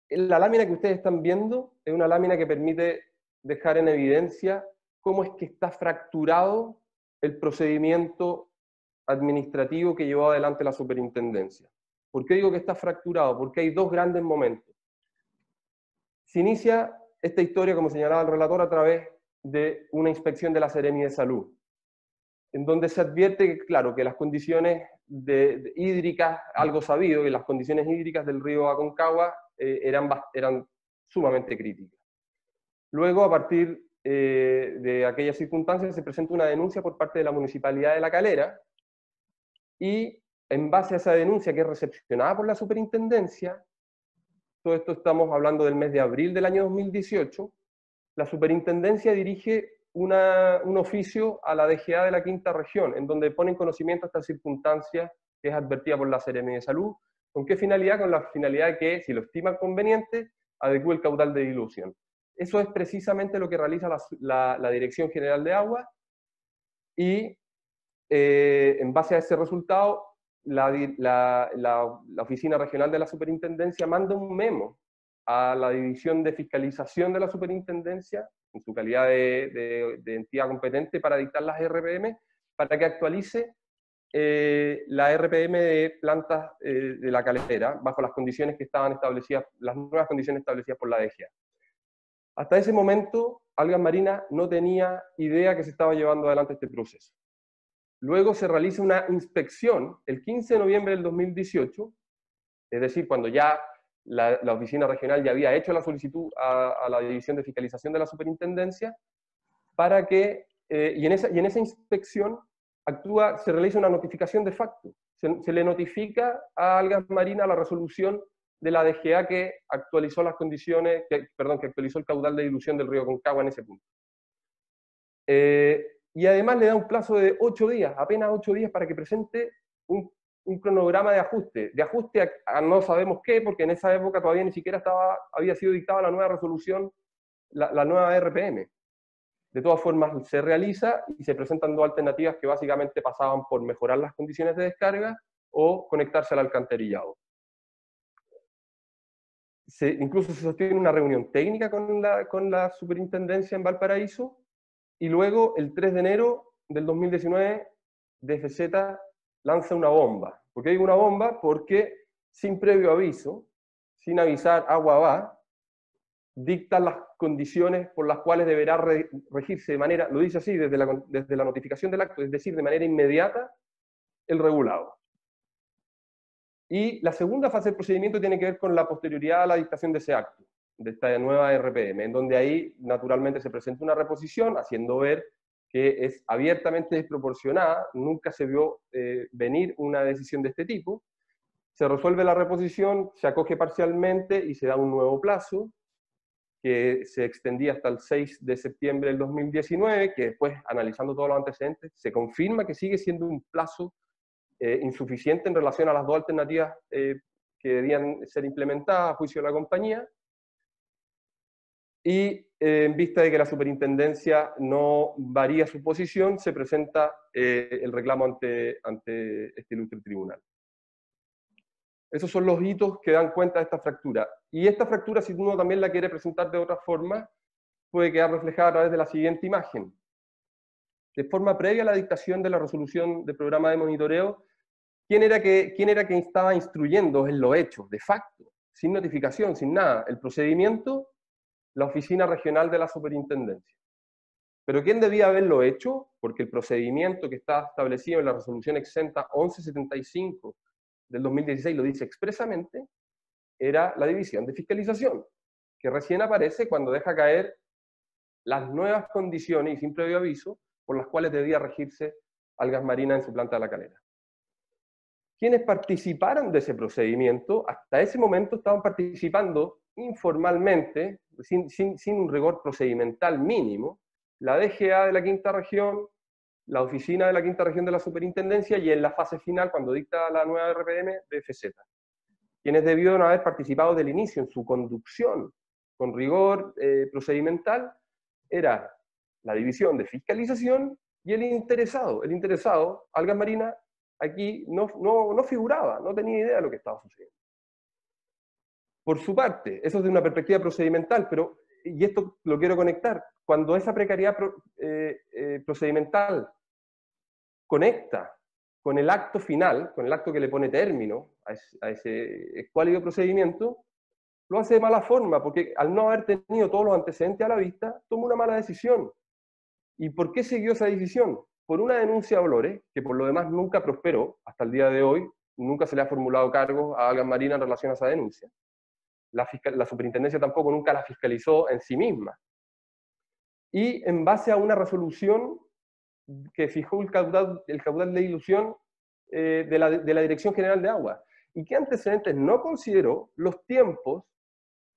La lámina que ustedes están viendo es una lámina que permite dejar en evidencia cómo es que está fracturado el procedimiento administrativo que llevó adelante la superintendencia. ¿Por qué digo que está fracturado? Porque hay dos grandes momentos. Se inicia esta historia, como señalaba el relator, a través de una inspección de la Seremi de Salud, en donde se advierte que, claro, que las condiciones hídricas, algo sabido, que las condiciones hídricas del río Aconcagua eran sumamente críticas. Luego, a partir de aquellas circunstancias, se presenta una denuncia por parte de la Municipalidad de La Calera, y en base a esa denuncia, que es recepcionada por la superintendencia, todo esto estamos hablando del mes de abril del año 2018, la superintendencia dirige un oficio a la DGA de la Quinta Región, en donde pone en conocimiento esta circunstancia que es advertida por la Seremi de Salud. ¿Con qué finalidad? Con la finalidad de que, si lo estima conveniente, adecúe el caudal de dilución. Eso es precisamente lo que realiza la Dirección General de Agua, y en base a ese resultado, la Oficina Regional de la Superintendencia manda un memo a la División de Fiscalización de la Superintendencia, en su calidad de entidad competente para dictar las RPM, para que actualice la RPM de plantas de La Calera, bajo las condiciones que estaban establecidas, las nuevas condiciones establecidas por la DGA. Hasta ese momento, Algas Marinas no tenía idea que se estaba llevando adelante este proceso. Luego se realiza una inspección el 15 de noviembre del 2018, es decir, cuando ya la oficina regional ya había hecho la solicitud a la División de Fiscalización de la Superintendencia, para que, y en esa inspección se realiza una notificación de facto. Se le notifica a Algas Marinas la resolución de la DGA que actualizó las condiciones, que actualizó el caudal de dilución del río Aconcagua en ese punto. Y además le da un plazo de 8 días, apenas 8 días, para que presente un cronograma de ajuste a no sabemos qué, porque en esa época todavía ni siquiera había sido dictada la nueva resolución, la nueva RPM. De todas formas, se realiza y se presentan dos alternativas que básicamente pasaban por mejorar las condiciones de descarga o conectarse al alcantarillado. Incluso se sostiene una reunión técnica con la superintendencia en Valparaíso, y luego, el 3 de enero del 2019, DFZ lanza una bomba. ¿Por qué digo una bomba? Porque sin previo aviso, sin avisar agua va, dicta las condiciones por las cuales deberá regirse de manera, lo dice así, desde la notificación del acto, es decir, de manera inmediata, el regulado. Y la segunda fase del procedimiento tiene que ver con la posterioridad a la dictación de ese acto, de esta nueva RPM, en donde ahí naturalmente se presenta una reposición, haciendo ver que es abiertamente desproporcionada, nunca se vio venir una decisión de este tipo. Se resuelve la reposición, se acoge parcialmente y se da un nuevo plazo, que se extendía hasta el 6 de septiembre del 2019, que después, analizando todos los antecedentes, se confirma que sigue siendo un plazo insuficiente en relación a las dos alternativas que debían ser implementadas a juicio de la compañía, y en vista de que la superintendencia no varía su posición, se presenta el reclamo ante este ilustre tribunal. Esos son los hitos que dan cuenta de esta fractura. Y esta fractura, si uno también la quiere presentar de otra forma, puede quedar reflejada a través de la siguiente imagen. De forma previa a la dictación de la resolución del programa de monitoreo, ¿quién era que estaba instruyendo en los hechos, de facto, sin notificación, sin nada, el procedimiento? La Oficina Regional de la Superintendencia. ¿Pero quién debía haberlo hecho? Porque el procedimiento que está establecido en la resolución exenta 1175 del 2016 lo dice expresamente, era la División de Fiscalización, que recién aparece cuando deja caer las nuevas condiciones y sin previo aviso por las cuales debía regirse Algas Marinas en su planta de La Calera. Quienes participaron de ese procedimiento, hasta ese momento estaban participando informalmente, sin un rigor procedimental mínimo, la DGA de la Quinta Región, la Oficina de la Quinta Región de la Superintendencia, y en la fase final, cuando dicta la nueva RPM, DFZ. Quienes debieron haber participado del inicio en su conducción con rigor procedimental era la División de Fiscalización Y el interesado, Algas Marinas, aquí no figuraba, no tenía idea de lo que estaba sucediendo. Por su parte, eso es de una perspectiva procedimental, pero, y esto lo quiero conectar, cuando esa precariedad procedimental conecta con el acto final, con el acto que le pone término a ese escuálido procedimiento, lo hace de mala forma, porque al no haber tenido todos los antecedentes a la vista, toma una mala decisión. ¿Y por qué siguió esa decisión? Por una denuncia de Olores, que por lo demás nunca prosperó, hasta el día de hoy, nunca se le ha formulado cargo a Algas Marinas en relación a esa denuncia. La superintendencia tampoco nunca la fiscalizó en sí misma. Y en base a una resolución que fijó el caudal de dilución de la Dirección General de Agua, y que antecedentes no consideró los tiempos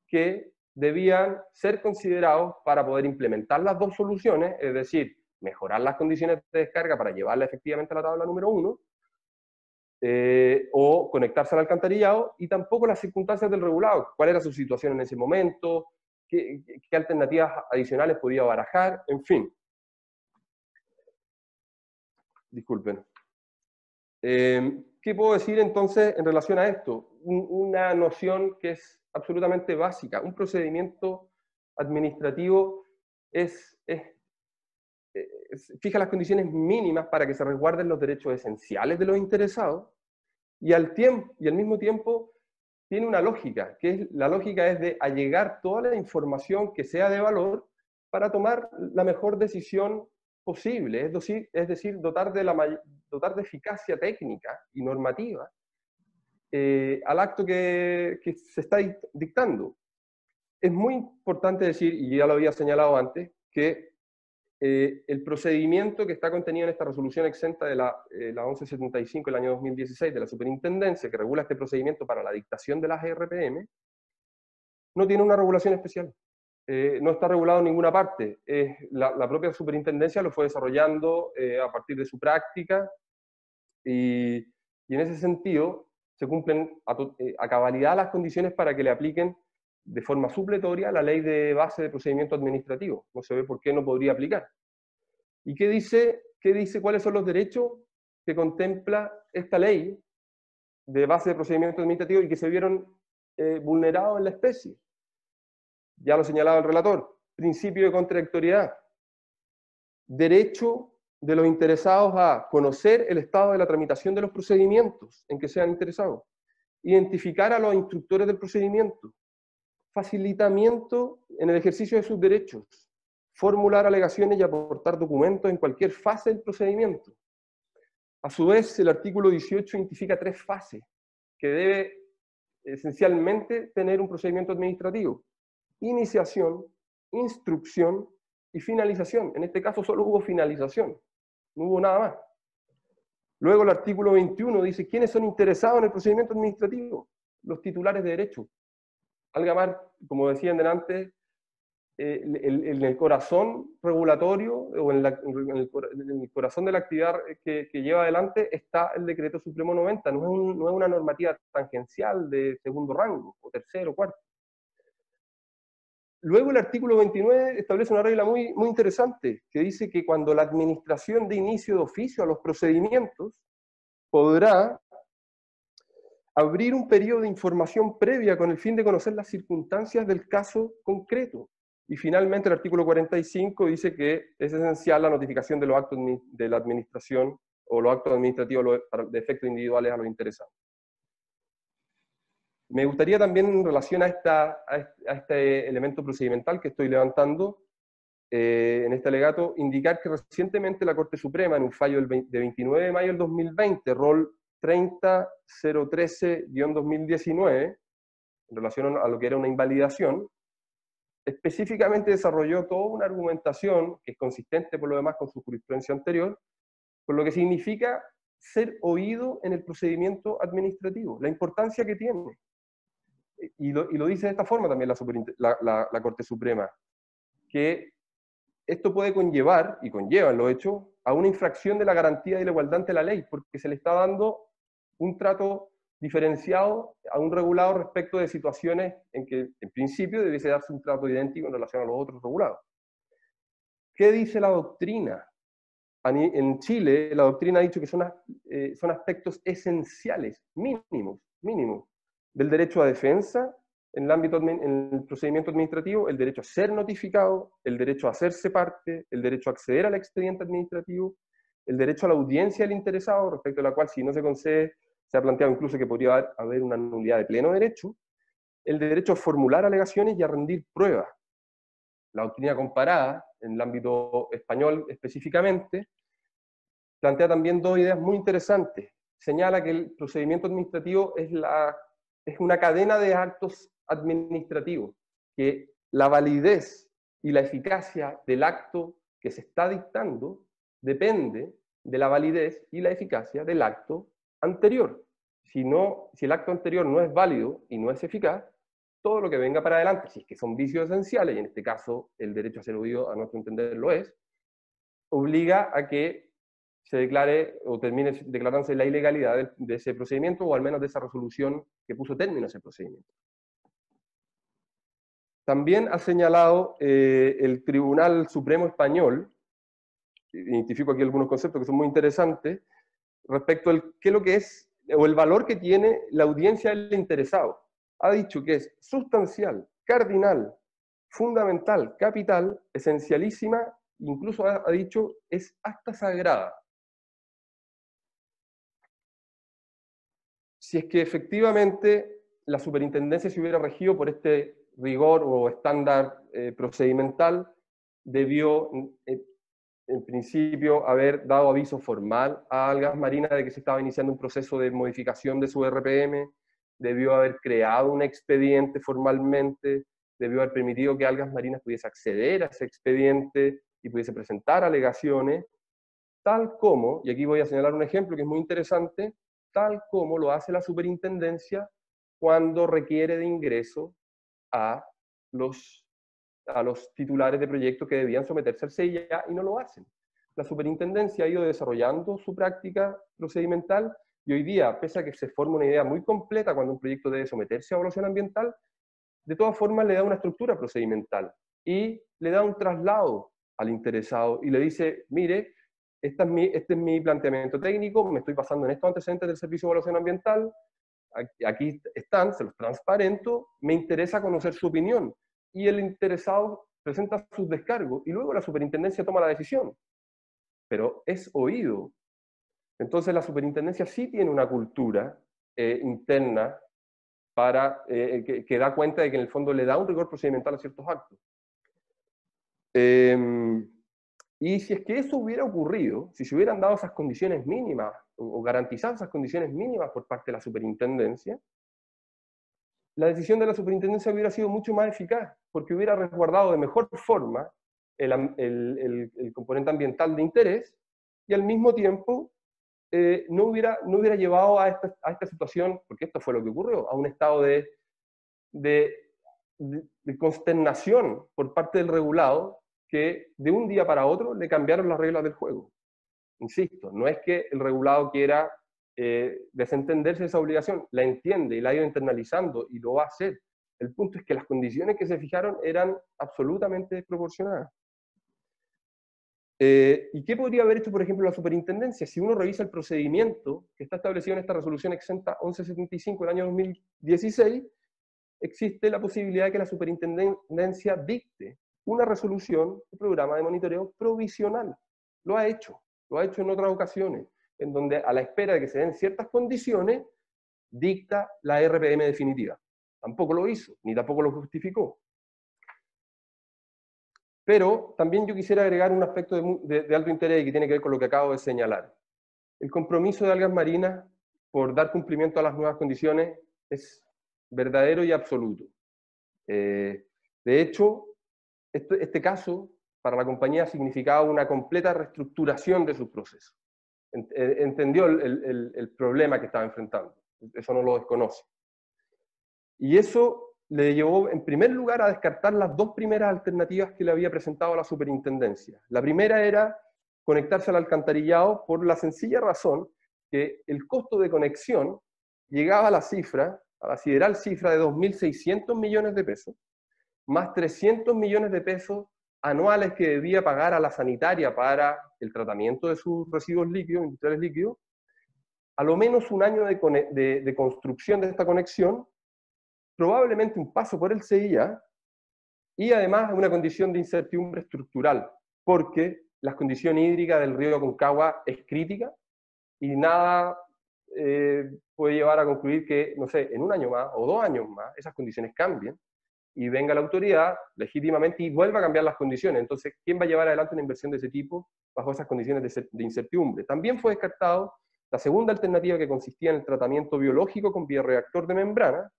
que debían ser considerados para poder implementar las dos soluciones, es decir, mejorar las condiciones de descarga para llevarla efectivamente a la tabla número 1, o conectarse al alcantarillado, y tampoco las circunstancias del regulado, cuál era su situación en ese momento, qué alternativas adicionales podía barajar, en fin. Disculpen. ¿Qué puedo decir entonces en relación a esto? Una noción que es absolutamente básica. Un procedimiento administrativo fija las condiciones mínimas para que se resguarden los derechos esenciales de los interesados, y al mismo tiempo tiene una lógica, la lógica es de allegar toda la información que sea de valor para tomar la mejor decisión posible, es decir, dotar de eficacia técnica y normativa al acto que se está dictando. Es muy importante decir, y ya lo había señalado antes, que el procedimiento que está contenido en esta resolución exenta de la 1175 del año 2016 de la Superintendencia, que regula este procedimiento para la dictación de las RPM, no tiene una regulación especial. No está regulado en ninguna parte. La propia Superintendencia lo fue desarrollando a partir de su práctica, y en ese sentido se cumplen a cabalidad las condiciones para que le apliquen de forma supletoria la ley de base de procedimiento administrativo. No se ve por qué no podría aplicar. ¿Y qué dice cuáles son los derechos que contempla esta ley de base de procedimiento administrativo y que se vieron vulnerados en la especie? Ya lo señalaba el relator: principio de contradictoriedad, derecho de los interesados a conocer el estado de la tramitación de los procedimientos en que sean interesados, identificar a los instructores del procedimiento, facilitamiento en el ejercicio de sus derechos, formular alegaciones y aportar documentos en cualquier fase del procedimiento. A su vez, el artículo 18 identifica 3 fases que debe esencialmente tener un procedimiento administrativo: iniciación, instrucción y finalización. En este caso solo hubo finalización, no hubo nada más. Luego el artículo 21 dice quiénes son interesados en el procedimiento administrativo: los titulares de derecho. Algamar, como decían delante, en el corazón regulatorio o en el corazón de la actividad que lleva adelante está el Decreto Supremo 90, no es una normativa tangencial de segundo rango, o tercero, cuarto. Luego el artículo 29 establece una regla muy, muy interesante, que dice que cuando la administración de inicio de oficio a los procedimientos podrá abrir un periodo de información previa con el fin de conocer las circunstancias del caso concreto. Y finalmente el artículo 45 dice que es esencial la notificación de los actos de la administración o los actos administrativos de efectos individuales a los interesados. Me gustaría también, en relación a este elemento procedimental que estoy levantando en este alegato, indicar que recientemente la Corte Suprema, en un fallo de 29 de mayo del 2020, rol 30013-2019, en relación a lo que era una invalidación, específicamente desarrolló toda una argumentación que es consistente por lo demás con su jurisprudencia anterior, con lo que significa ser oído en el procedimiento administrativo, la importancia que tiene. Y lo dice de esta forma también la Corte Suprema, que esto puede conllevar, y conlleva en lo hecho, a una infracción de la garantía y la igualdad ante la ley, porque se le está dando un trato diferenciado a un regulado respecto de situaciones en que, en principio, debiese darse un trato idéntico en relación a los otros regulados. ¿Qué dice la doctrina en Chile la doctrina ha dicho que son aspectos esenciales, mínimos, del derecho a defensa en el ámbito, en el procedimiento administrativo, el derecho a ser notificado, el derecho a hacerse parte, el derecho a acceder al expediente administrativo, el derecho a la audiencia del interesado, respecto a la cual si no se concede, se ha planteado incluso que podría haber una nulidad de pleno derecho, el derecho a formular alegaciones y a rendir pruebas. La doctrina comparada, en el ámbito español específicamente, plantea también dos ideas muy interesantes. Señala que el procedimiento administrativo es una cadena de actos administrativos, que la validez y la eficacia del acto que se está dictando depende de la validez y la eficacia del acto anterior. Si el acto anterior no es válido y no es eficaz, todo lo que venga para adelante, si es que son vicios esenciales, y en este caso el derecho a ser oído, a nuestro entender, lo es, obliga a que se declare o termine declarándose la ilegalidad de ese procedimiento, o al menos de esa resolución que puso término a ese procedimiento. También ha señalado el Tribunal Supremo Español, identifico aquí algunos conceptos que son muy interesantes, respecto a qué es lo que es, o el valor que tiene la audiencia del interesado. Ha dicho que es sustancial, cardinal, fundamental, capital, esencialísima, incluso ha dicho es hasta sagrada. Si es que efectivamente la superintendencia se hubiera regido por este rigor o estándar procedimental, debió en principio haber dado aviso formal a Algas Marinas de que se estaba iniciando un proceso de modificación de su RPM, debió haber creado un expediente formalmente, debió haber permitido que Algas Marinas pudiese acceder a ese expediente y pudiese presentar alegaciones, tal como, y aquí voy a señalar un ejemplo que es muy interesante, tal como lo hace la superintendencia cuando requiere de ingreso a los titulares de proyectos que debían someterse al CIA y no lo hacen. La superintendencia ha ido desarrollando su práctica procedimental y hoy día, pese a que se forma una idea muy completa cuando un proyecto debe someterse a evaluación ambiental, de todas formas le da una estructura procedimental y le da un traslado al interesado y le dice, mire, este es mi planteamiento técnico, me estoy basando en estos antecedentes del Servicio de Evaluación Ambiental, aquí están, se los transparento, me interesa conocer su opinión. Y el interesado presenta sus descargos y luego la superintendencia toma la decisión. Pero es oído. Entonces la superintendencia sí tiene una cultura interna para, que da cuenta de que en el fondo le da un rigor procedimental a ciertos actos. Y si es que eso hubiera ocurrido, si se hubieran dado esas condiciones mínimas o garantizado esas condiciones mínimas por parte de la superintendencia, la decisión de la superintendencia hubiera sido mucho más eficaz, porque hubiera resguardado de mejor forma el componente ambiental de interés y al mismo tiempo no hubiera llevado a esta situación, porque esto fue lo que ocurrió, a un estado de consternación por parte del regulado, que de un día para otro le cambiaron las reglas del juego. Insisto, no es que el regulado quiera desentenderse de esa obligación, la entiende y la ha ido internalizando y lo va a hacer. El punto es que las condiciones que se fijaron eran absolutamente desproporcionadas. ¿Y qué podría haber hecho, por ejemplo, la superintendencia? Si uno revisa el procedimiento que está establecido en esta resolución exenta 1175 del año 2016, existe la posibilidad de que la superintendencia dicte una resolución de programa de monitoreo provisional. Lo ha hecho en otras ocasiones, en donde a la espera de que se den ciertas condiciones, dicta la RPM definitiva. Tampoco lo hizo, ni tampoco lo justificó. Pero también yo quisiera agregar un aspecto de alto interés y que tiene que ver con lo que acabo de señalar. El compromiso de Algas Marinas por dar cumplimiento a las nuevas condiciones es verdadero y absoluto. De hecho, este caso para la compañía significaba una completa reestructuración de sus procesos. Entendió el problema que estaba enfrentando. Eso no lo desconoce. Y eso le llevó, en primer lugar, a descartar las dos primeras alternativas que le había presentado a la superintendencia. La primera era conectarse al alcantarillado por la sencilla razón que el costo de conexión llegaba a la sideral cifra de 2.600 millones de pesos, más 300 millones de pesos anuales que debía pagar a la sanitaria para el tratamiento de sus residuos líquidos, industriales líquidos, a lo menos un año de construcción de esta conexión, probablemente un paso por el CIA, y además una condición de incertidumbre estructural, porque la condición hídrica del río Aconcagua es crítica, y nada puede llevar a concluir que, no sé, en un año más o 2 años más, esas condiciones cambien, y venga la autoridad legítimamente y vuelva a cambiar las condiciones. Entonces, ¿quién va a llevar adelante una inversión de ese tipo bajo esas condiciones de incertidumbre? También fue descartado la segunda alternativa, que consistía en el tratamiento biológico con bioreactor de membrana,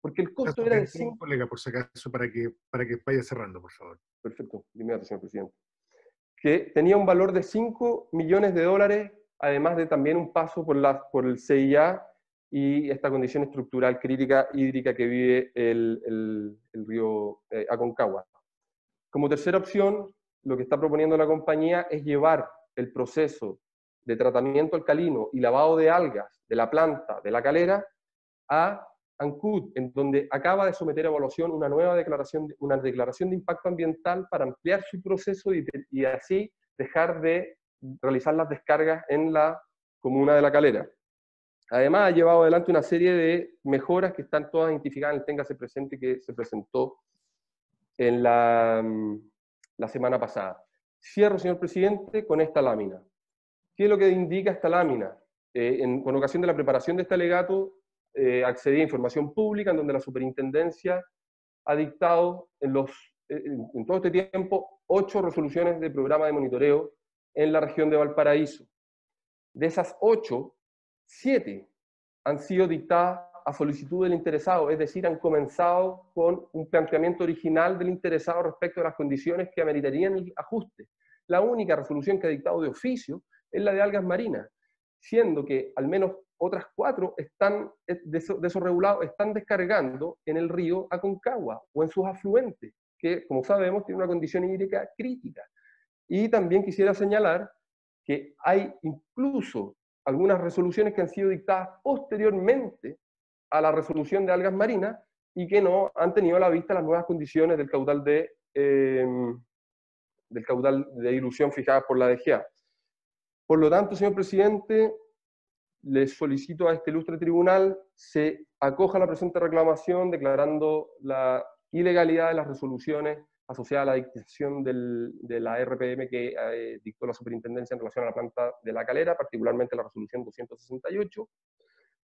porque el costo era de 5... Colega, por si acaso, para que vaya cerrando, por favor. Perfecto, de inmediato, señor presidente. Que tenía un valor de $5 millones, además de también un paso por el CIA y esta condición estructural crítica hídrica que vive el río Aconcagua. Como tercera opción, lo que está proponiendo la compañía es llevar el proceso de tratamiento alcalino y lavado de algas de la planta de La Calera a Ancud, en donde acaba de someter a evaluación una nueva declaración de impacto ambiental para ampliar su proceso y así dejar de realizar las descargas en la comuna de La Calera. Además, ha llevado adelante una serie de mejoras que están todas identificadas en el Téngase Presente, que se presentó en la semana pasada. Cierro, señor presidente, con esta lámina. ¿Qué es lo que indica esta lámina? Con ocasión de la preparación de este alegato, accedí a información pública en donde la superintendencia ha dictado en todo este tiempo 8 resoluciones de programa de monitoreo en la región de Valparaíso. De esas 8, 7 han sido dictadas a solicitud del interesado, es decir, han comenzado con un planteamiento original del interesado respecto a las condiciones que ameritarían el ajuste. La única resolución que ha dictado de oficio es la de algas marinas, siendo que al menos otras 4 de esos regulados están descargando en el río Aconcagua o en sus afluentes, que, como sabemos, tiene una condición hídrica crítica. Y también quisiera señalar que hay incluso algunas resoluciones que han sido dictadas posteriormente a la resolución de algas marinas y que no han tenido a la vista las nuevas condiciones del caudal de dilución fijadas por la DGA. Por lo tanto, señor presidente, le solicito a este ilustre tribunal se acoja a la presente reclamación declarando la ilegalidad de las resoluciones asociada a la dictación de la RPM que dictó la superintendencia en relación a la planta de La Calera, particularmente la resolución 268,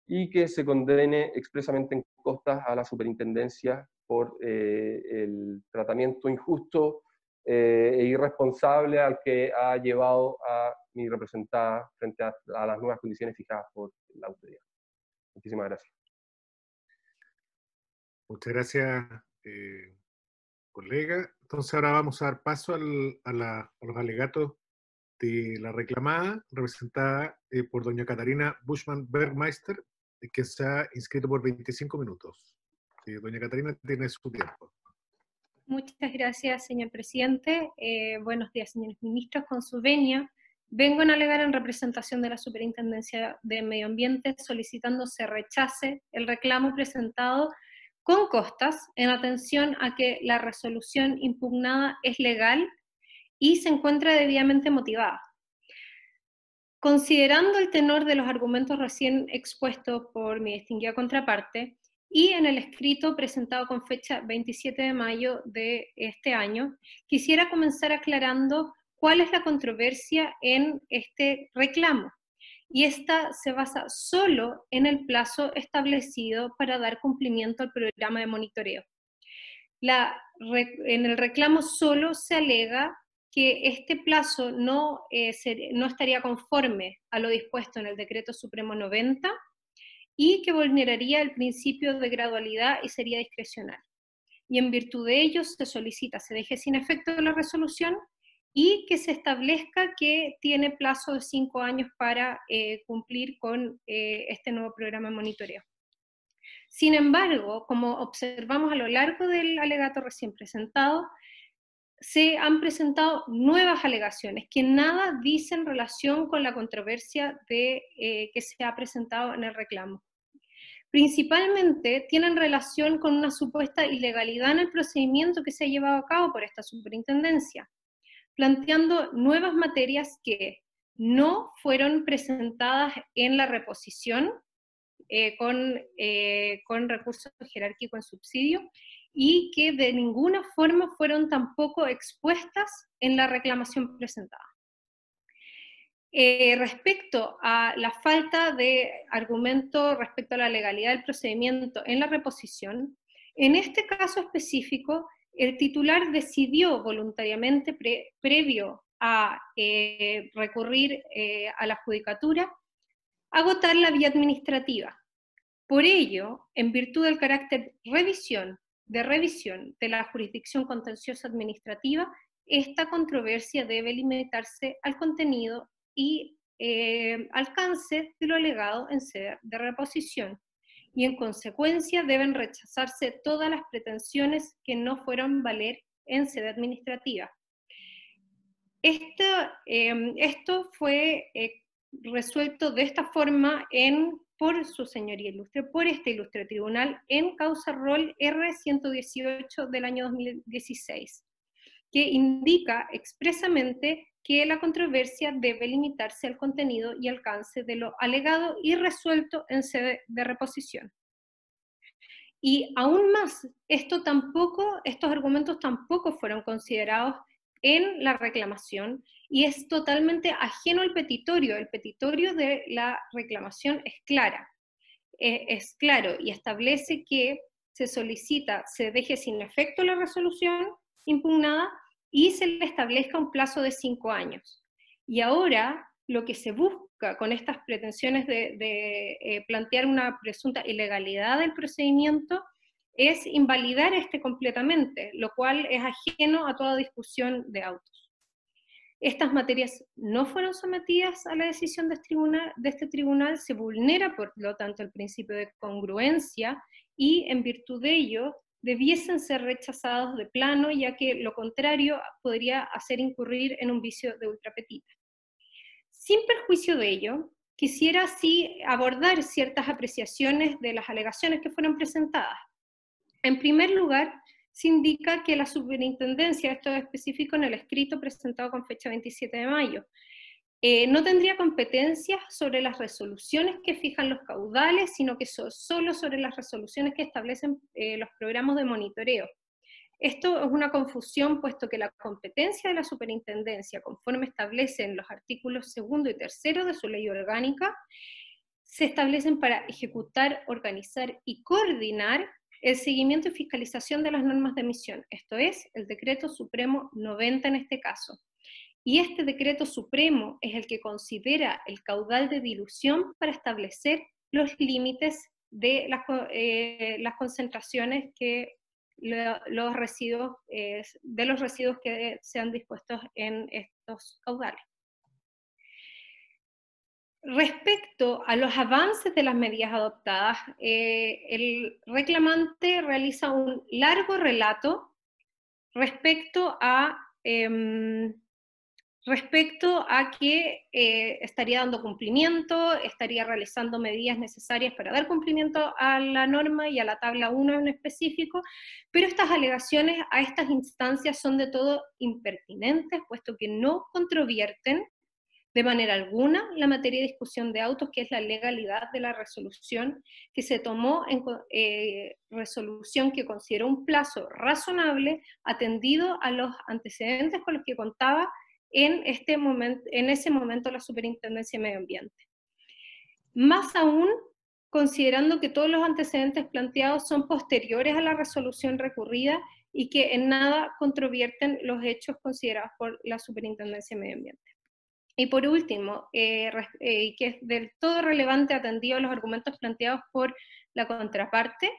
y que se condene expresamente en costas a la superintendencia por el tratamiento injusto e irresponsable al que ha llevado a mi representada frente a las nuevas condiciones fijadas por la autoridad. Muchísimas gracias. Muchas gracias, colega. Entonces ahora vamos a dar paso a los alegatos de la reclamada, representada por doña Catarina Bushman Bergmeister, que se ha inscrito por 25 minutos. Doña Catarina, tiene su tiempo. Muchas gracias, señor presidente. Buenos días, señores ministros. Con su venia, vengo a alegar en representación de la Superintendencia de Medio Ambiente solicitando se rechace el reclamo presentado con costas en atención a que la resolución impugnada es legal y se encuentra debidamente motivada. Considerando el tenor de los argumentos recién expuestos por mi distinguida contraparte y en el escrito presentado con fecha 27 de mayo de este año, quisiera comenzar aclarando cuál es la controversia en este reclamo. Y esta se basa solo en el plazo establecido para dar cumplimiento al programa de monitoreo. En el reclamo solo se alega que este plazo no estaría conforme a lo dispuesto en el Decreto Supremo 90 y que vulneraría el principio de gradualidad y sería discrecional. Y en virtud de ello se solicita se deje sin efecto la resolución y que se establezca que tiene plazo de 5 años para cumplir con este nuevo programa de monitoreo. Sin embargo, como observamos a lo largo del alegato recién presentado, se han presentado nuevas alegaciones que nada dicen en relación con la controversia que se ha presentado en el reclamo. principalmente tienen relación con una supuesta ilegalidad en el procedimiento que se ha llevado a cabo por esta superintendencia, planteando nuevas materias que no fueron presentadas en la reposición con recursos jerárquicos en subsidio, y que de ninguna forma fueron tampoco expuestas en la reclamación presentada. Respecto a la falta de argumento respecto a la legalidad del procedimiento en la reposición, en este caso específico, el titular decidió voluntariamente, previo a recurrir a la judicatura, agotar la vía administrativa. Por ello, en virtud del carácter revisión de la jurisdicción contenciosa administrativa, esta controversia debe limitarse al contenido y alcance de lo alegado en sede de reposición, y en consecuencia deben rechazarse todas las pretensiones que no fueron valer en sede administrativa. Esto fue resuelto de esta forma por su señoría ilustre, por este ilustre tribunal, en causa rol R-118 del año 2016, que indica expresamente que la controversia debe limitarse al contenido y alcance de lo alegado y resuelto en sede de reposición. Y aún más, estos argumentos tampoco fueron considerados en la reclamación, y es totalmente ajeno al petitorio. El petitorio de la reclamación es claro y establece que se deje sin efecto la resolución impugnada y se le establezca un plazo de 5 años. Y ahora lo que se busca con estas pretensiones de plantear una presunta ilegalidad del procedimiento es invalidar completamente, lo cual es ajeno a toda discusión de autos. Estas materias no fueron sometidas a la decisión de este tribunal, se vulnera por lo tanto el principio de congruencia, y en virtud de ello debiesen ser rechazados de plano, ya que lo contrario podría hacer incurrir en un vicio de ultrapetita. Sin perjuicio de ello, quisiera sí abordar ciertas apreciaciones de las alegaciones que fueron presentadas. En primer lugar, se indica que la superintendencia, esto es específico en el escrito presentado con fecha 27 de mayo, no tendría competencias sobre las resoluciones que fijan los caudales, sino que solo sobre las resoluciones que establecen los programas de monitoreo. Esto es una confusión, puesto que la competencia de la superintendencia, conforme establecen los artículos 2 y 3 de su ley orgánica, se establecen para ejecutar, organizar y coordinar el seguimiento y fiscalización de las normas de emisión, esto es, el Decreto Supremo 90 en este caso. Y este Decreto Supremo es el que considera el caudal de dilución para establecer los límites de las concentraciones de los residuos que sean dispuestos en estos caudales. Respecto a los avances de las medidas adoptadas, el reclamante realiza un largo relato respecto a que estaría dando cumplimiento, estaría realizando medidas necesarias para dar cumplimiento a la norma y a la tabla 1 en específico, pero estas alegaciones a estas instancias son de todo impertinentes, puesto que no controvierten de manera alguna la materia de discusión de autos, que es la legalidad de la resolución que se tomó, resolución que consideró un plazo razonable atendido a los antecedentes con los que contaba en ese momento la Superintendencia de Medio Ambiente. Más aún, considerando que todos los antecedentes planteados son posteriores a la resolución recurrida y que en nada controvierten los hechos considerados por la Superintendencia de Medio Ambiente. Y por último, que es del todo relevante atendido a los argumentos planteados por la contraparte,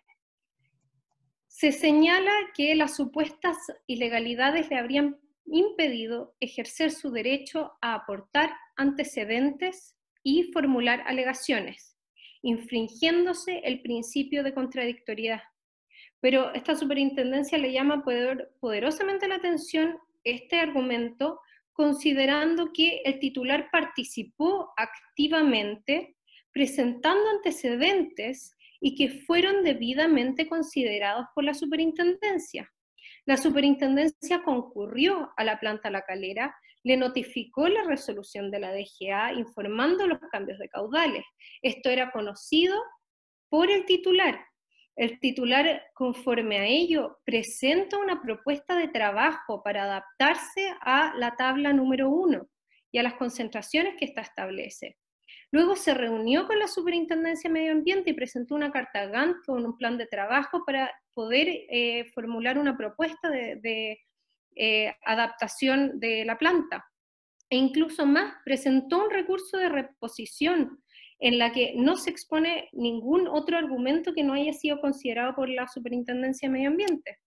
se señala que las supuestas ilegalidades le habrían impedido ejercer su derecho a aportar antecedentes y formular alegaciones, infringiéndose el principio de contradictoriedad. Pero esta superintendencia le llama poderosamente la atención este argumento, considerando que el titular participó activamente presentando antecedentes y que fueron debidamente considerados por la superintendencia. La superintendencia concurrió a la planta La Calera, le notificó la resolución de la DGA informando los cambios de caudales. Esto era conocido por el titular. El titular, conforme a ello, presenta una propuesta de trabajo para adaptarse a la tabla número 1 y a las concentraciones que ésta establece. Luego se reunió con la Superintendencia de Medio Ambiente y presentó una carta Gantt con un plan de trabajo para poder formular una propuesta de adaptación de la planta. E incluso más, presentó un recurso de reposición en la que no se expone ningún otro argumento que no haya sido considerado por la Superintendencia de Medio Ambiente.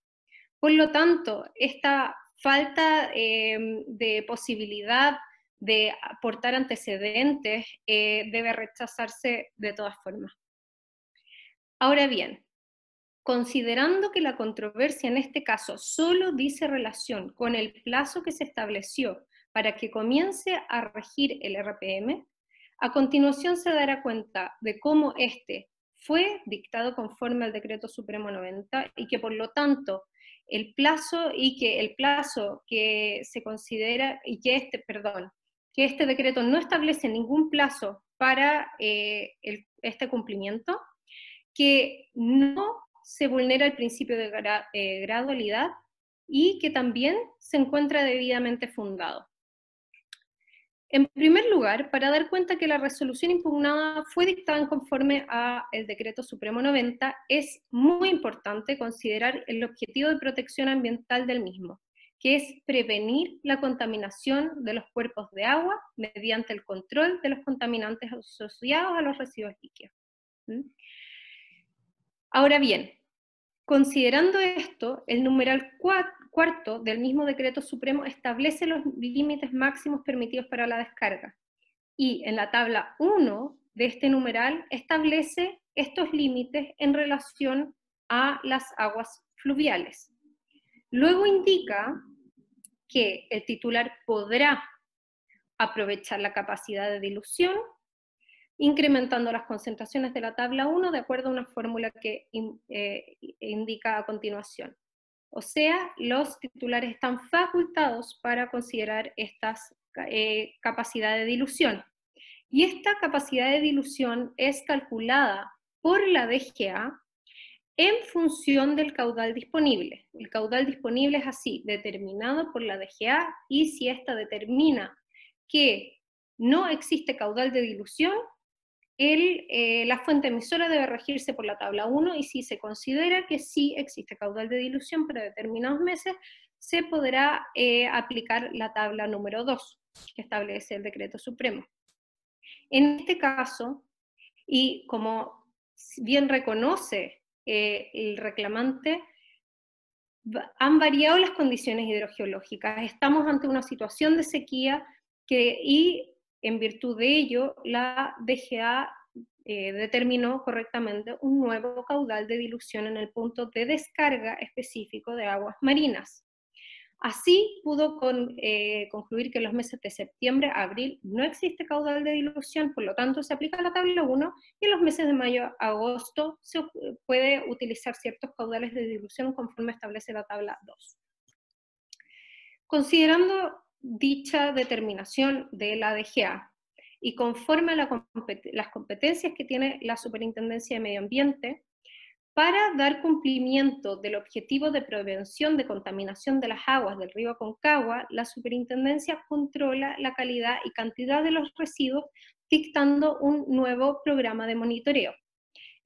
Por lo tanto, esta falta de posibilidad de aportar antecedentes debe rechazarse de todas formas. Ahora bien, considerando que la controversia en este caso solo dice relación con el plazo que se estableció para que comience a regir el RPM, a continuación se dará cuenta de cómo este fue dictado conforme al Decreto Supremo 90 y que por lo tanto el plazo que se considera, y que este decreto no establece ningún plazo para este cumplimiento, que no se vulnera el principio de gradualidad y que también se encuentra debidamente fundado. En primer lugar, para dar cuenta que la resolución impugnada fue dictada conforme al Decreto Supremo 90, es muy importante considerar el objetivo de protección ambiental del mismo, que es prevenir la contaminación de los cuerpos de agua mediante el control de los contaminantes asociados a los residuos líquidos. Ahora bien, considerando esto, el numeral cuarto del mismo Decreto Supremo establece los límites máximos permitidos para la descarga, y en la tabla 1 de este numeral establece estos límites en relación a las aguas fluviales. Luego indica que el titular podrá aprovechar la capacidad de dilución, incrementando las concentraciones de la tabla 1 de acuerdo a una fórmula que indica a continuación. O sea, los titulares están facultados para considerar estas capacidades de dilución. Y esta capacidad de dilución es calculada por la DGA en función del caudal disponible. El caudal disponible es así, determinado por la DGA, y si ésta determina que no existe caudal de dilución, la fuente emisora debe regirse por la tabla 1, y si se considera que sí existe caudal de dilución para determinados meses, se podrá aplicar la tabla número 2, que establece el Decreto Supremo. En este caso, y como bien reconoce el reclamante, han variado las condiciones hidrogeológicas. Estamos ante una situación de sequía y en virtud de ello, la DGA determinó correctamente un nuevo caudal de dilución en el punto de descarga específico de aguas marinas. Así pudo concluir que en los meses de septiembre a abril no existe caudal de dilución, por lo tanto se aplica la tabla 1, y en los meses de mayo a agosto se puede utilizar ciertos caudales de dilución conforme establece la tabla 2. Considerando dicha determinación de la DGA y conforme a las competencias que tiene la Superintendencia de Medio Ambiente, para dar cumplimiento del objetivo de prevención de contaminación de las aguas del río Aconcagua, la Superintendencia controla la calidad y cantidad de los residuos, dictando un nuevo programa de monitoreo,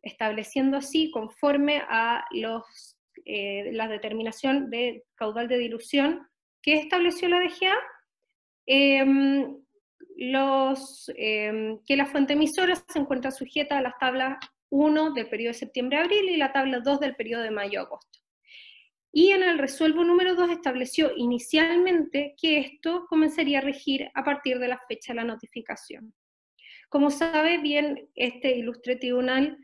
estableciendo así, conforme a la determinación de caudal de dilución que estableció la DGA, que la fuente emisora se encuentra sujeta a las tablas 1 del periodo de septiembre-abril y la tabla 2 del periodo de mayo-agosto. Y en el resuelvo número 2 estableció inicialmente que esto comenzaría a regir a partir de la fecha de la notificación. Como sabe bien este ilustre tribunal,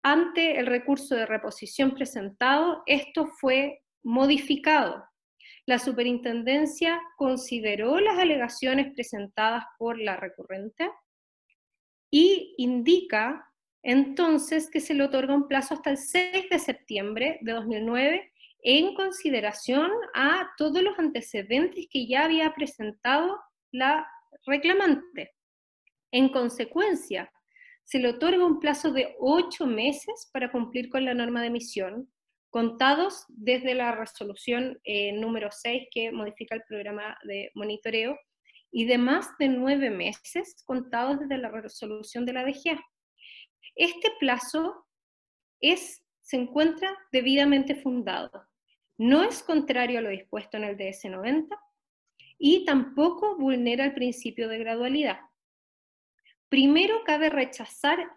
ante el recurso de reposición presentado, esto fue modificado. La Superintendencia consideró las alegaciones presentadas por la recurrente y indica entonces que se le otorga un plazo hasta el 6 de septiembre de 2009 en consideración a todos los antecedentes que ya había presentado la reclamante. En consecuencia, se le otorga un plazo de 8 meses para cumplir con la norma de emisión, contados desde la resolución número 6 que modifica el programa de monitoreo, y de más de 9 meses contados desde la resolución de la DGA. Este plazo se encuentra debidamente fundado. No es contrario a lo dispuesto en el DS-90 y tampoco vulnera el principio de gradualidad. Primero, cabe rechazar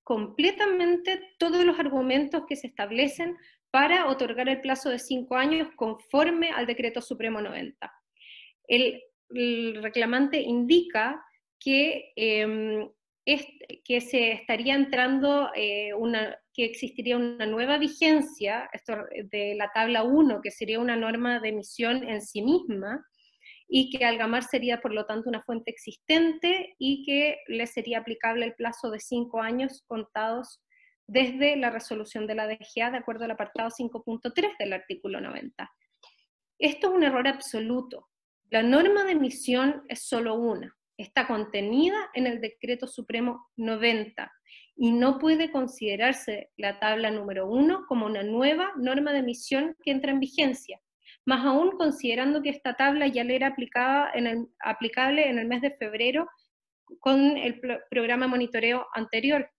completamente todos los argumentos que se establecen para otorgar el plazo de 5 años conforme al Decreto Supremo 90. El reclamante indica que, que se estaría entrando, que existiría una nueva vigencia esto de la tabla 1, que sería una norma de emisión en sí misma, y que Algamar sería por lo tanto una fuente existente y que le sería aplicable el plazo de 5 años contados desde la resolución de la DGA de acuerdo al apartado 5.3 del artículo 90. Esto es un error absoluto. La norma de emisión es solo una, está contenida en el Decreto Supremo 90 y no puede considerarse la tabla número 1 como una nueva norma de emisión que entra en vigencia. Más aún considerando que esta tabla ya le era aplicable en el mes de febrero con el programa de monitoreo anterior.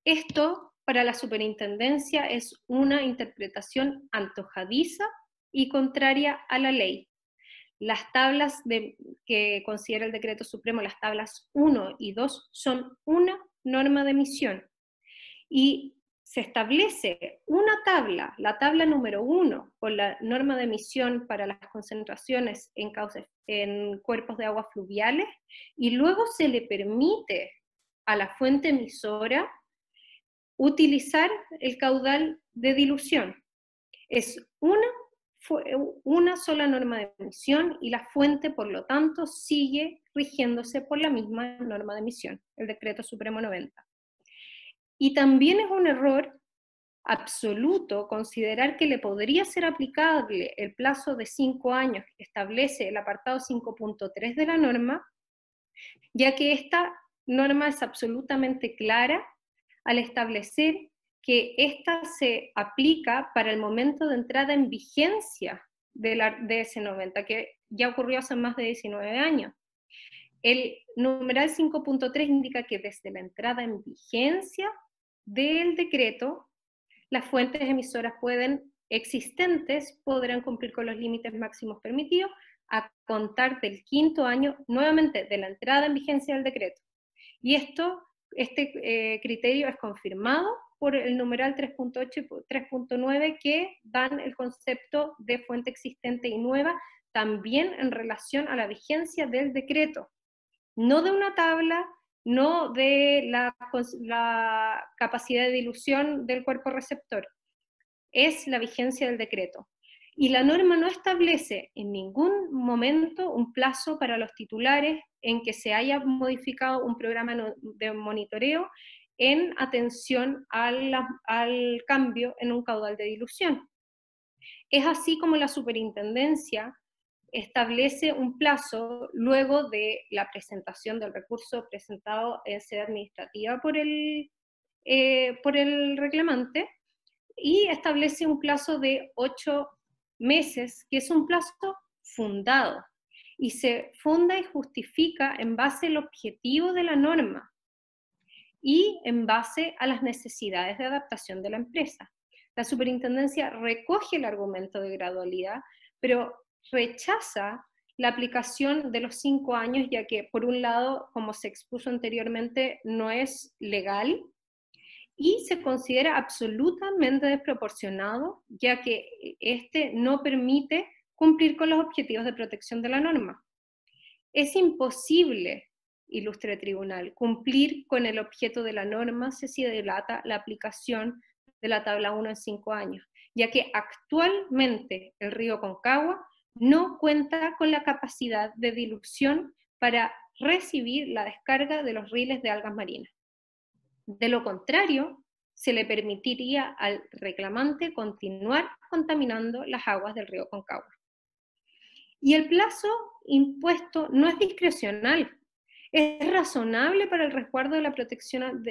Esto, para la superintendencia, es una interpretación antojadiza y contraria a la ley. Las tablas que considera el Decreto Supremo, las tablas 1 y 2, son una norma de emisión. Y se establece una tabla, la tabla número 1, con la norma de emisión para las concentraciones en cuerpos de agua fluviales, y luego se le permite a la fuente emisora utilizar el caudal de dilución. Es una sola norma de emisión y la fuente, por lo tanto, sigue rigiéndose por la misma norma de emisión, el Decreto Supremo 90. Y también es un error absoluto considerar que le podría ser aplicable el plazo de 5 años que establece el apartado 5.3 de la norma, ya que esta norma es absolutamente clara al establecer que esta se aplica para el momento de entrada en vigencia de la DS-90, que ya ocurrió hace más de 19 años. El numeral 5.3 indica que desde la entrada en vigencia del decreto, las fuentes emisoras existentes podrán cumplir con los límites máximos permitidos a contar del 5º año, nuevamente, de la entrada en vigencia del decreto. Y este criterio es confirmado por el numeral 3.8 y 3.9 que dan el concepto de fuente existente y nueva también en relación a la vigencia del decreto. No de una tabla, no de la capacidad de dilución del cuerpo receptor, es la vigencia del decreto. Y la norma no establece en ningún momento un plazo para los titulares en que se haya modificado un programa de monitoreo en atención al cambio en un caudal de dilución. Es así como la superintendencia establece un plazo luego de la presentación del recurso presentado en sede administrativa por el reclamante, y establece un plazo de 8 meses, que es un plazo fundado, y se funda y justifica en base al objetivo de la norma y en base a las necesidades de adaptación de la empresa. La superintendencia recoge el argumento de gradualidad, pero rechaza la aplicación de los 5 años, ya que, por un lado, como se expuso anteriormente, no es legal, y se considera absolutamente desproporcionado, ya que este no permite cumplir con los objetivos de protección de la norma. Es imposible, ilustre tribunal, cumplir con el objeto de la norma si se dilata la aplicación de la tabla 1 en 5 años, ya que actualmente el río Concagua no cuenta con la capacidad de dilución para recibir la descarga de los riles de algas marinas. De lo contrario, se le permitiría al reclamante continuar contaminando las aguas del río Concagua. Y el plazo impuesto no es discrecional, es razonable para el resguardo de la protección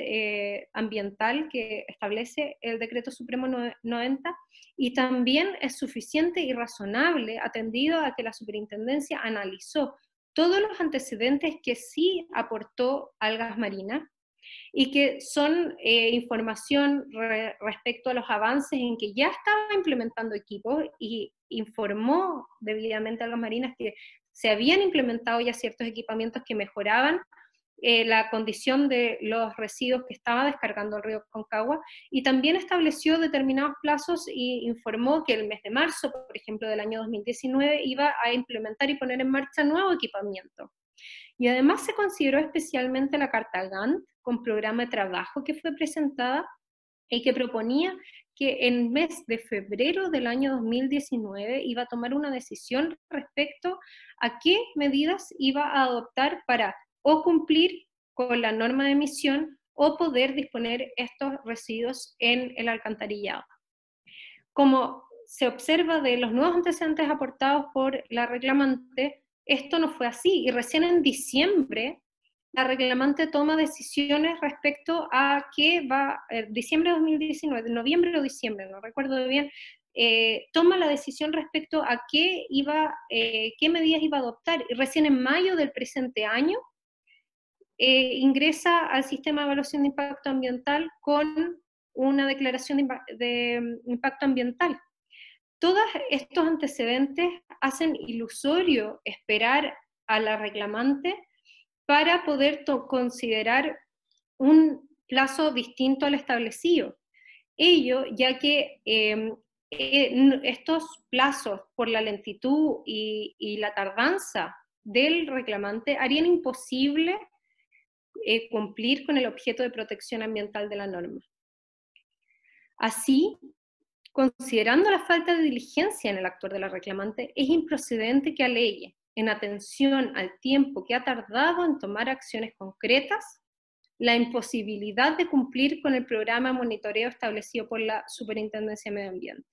ambiental que establece el Decreto Supremo 90, y también es suficiente y razonable atendido a que la Superintendencia analizó todos los antecedentes que sí aportó Algas Marinas, y que son información respecto a los avances en que ya estaba implementando equipos, y informó debidamente a Algas Marinas que se habían implementado ya ciertos equipamientos que mejoraban la condición de los residuos que estaba descargando el río Concagua, y también estableció determinados plazos y informó que el mes de marzo, por ejemplo, del año 2019, iba a implementar y poner en marcha nuevo equipamiento. Y además se consideró especialmente la Carta Gantt, con programa de trabajo que fue presentada y que proponía que en el mes de febrero del año 2019 iba a tomar una decisión respecto a qué medidas iba a adoptar para o cumplir con la norma de emisión o poder disponer estos residuos en el alcantarillado. Como se observa de los nuevos antecedentes aportados por la reclamante, esto no fue así, y recién en diciembre la reclamante toma decisiones respecto a qué va, diciembre de 2019, noviembre o diciembre, no recuerdo bien, toma la decisión respecto a qué medidas iba a adoptar, y recién en mayo del presente año ingresa al sistema de evaluación de impacto ambiental con una declaración de impacto ambiental. Todos estos antecedentes hacen ilusorio esperar a la reclamante para poder considerar un plazo distinto al establecido. Ello, ya que estos plazos, por la lentitud y la tardanza del reclamante, harían imposible cumplir con el objeto de protección ambiental de la norma. Así, considerando la falta de diligencia en el actuar de la reclamante, es improcedente que alegue, en atención al tiempo que ha tardado en tomar acciones concretas, la imposibilidad de cumplir con el programa de monitoreo establecido por la Superintendencia de Medio Ambiente.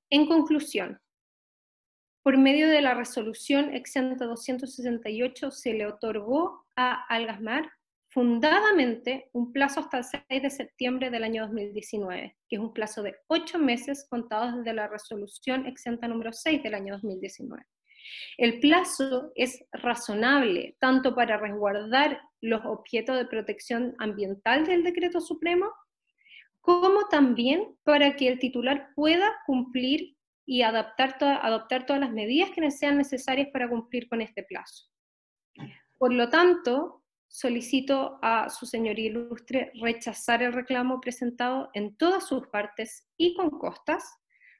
En conclusión, por medio de la resolución exenta 268 se le otorgó a Algasmar fundadamente un plazo hasta el 6 de septiembre del año 2019, que es un plazo de 8 meses contados desde la resolución exenta número 6 del año 2019. El plazo es razonable tanto para resguardar los objetos de protección ambiental del Decreto Supremo, como también para que el titular pueda cumplir y adoptar todas las medidas que sean necesarias para cumplir con este plazo. Por lo tanto, solicito a su señoría ilustre rechazar el reclamo presentado en todas sus partes y con costas,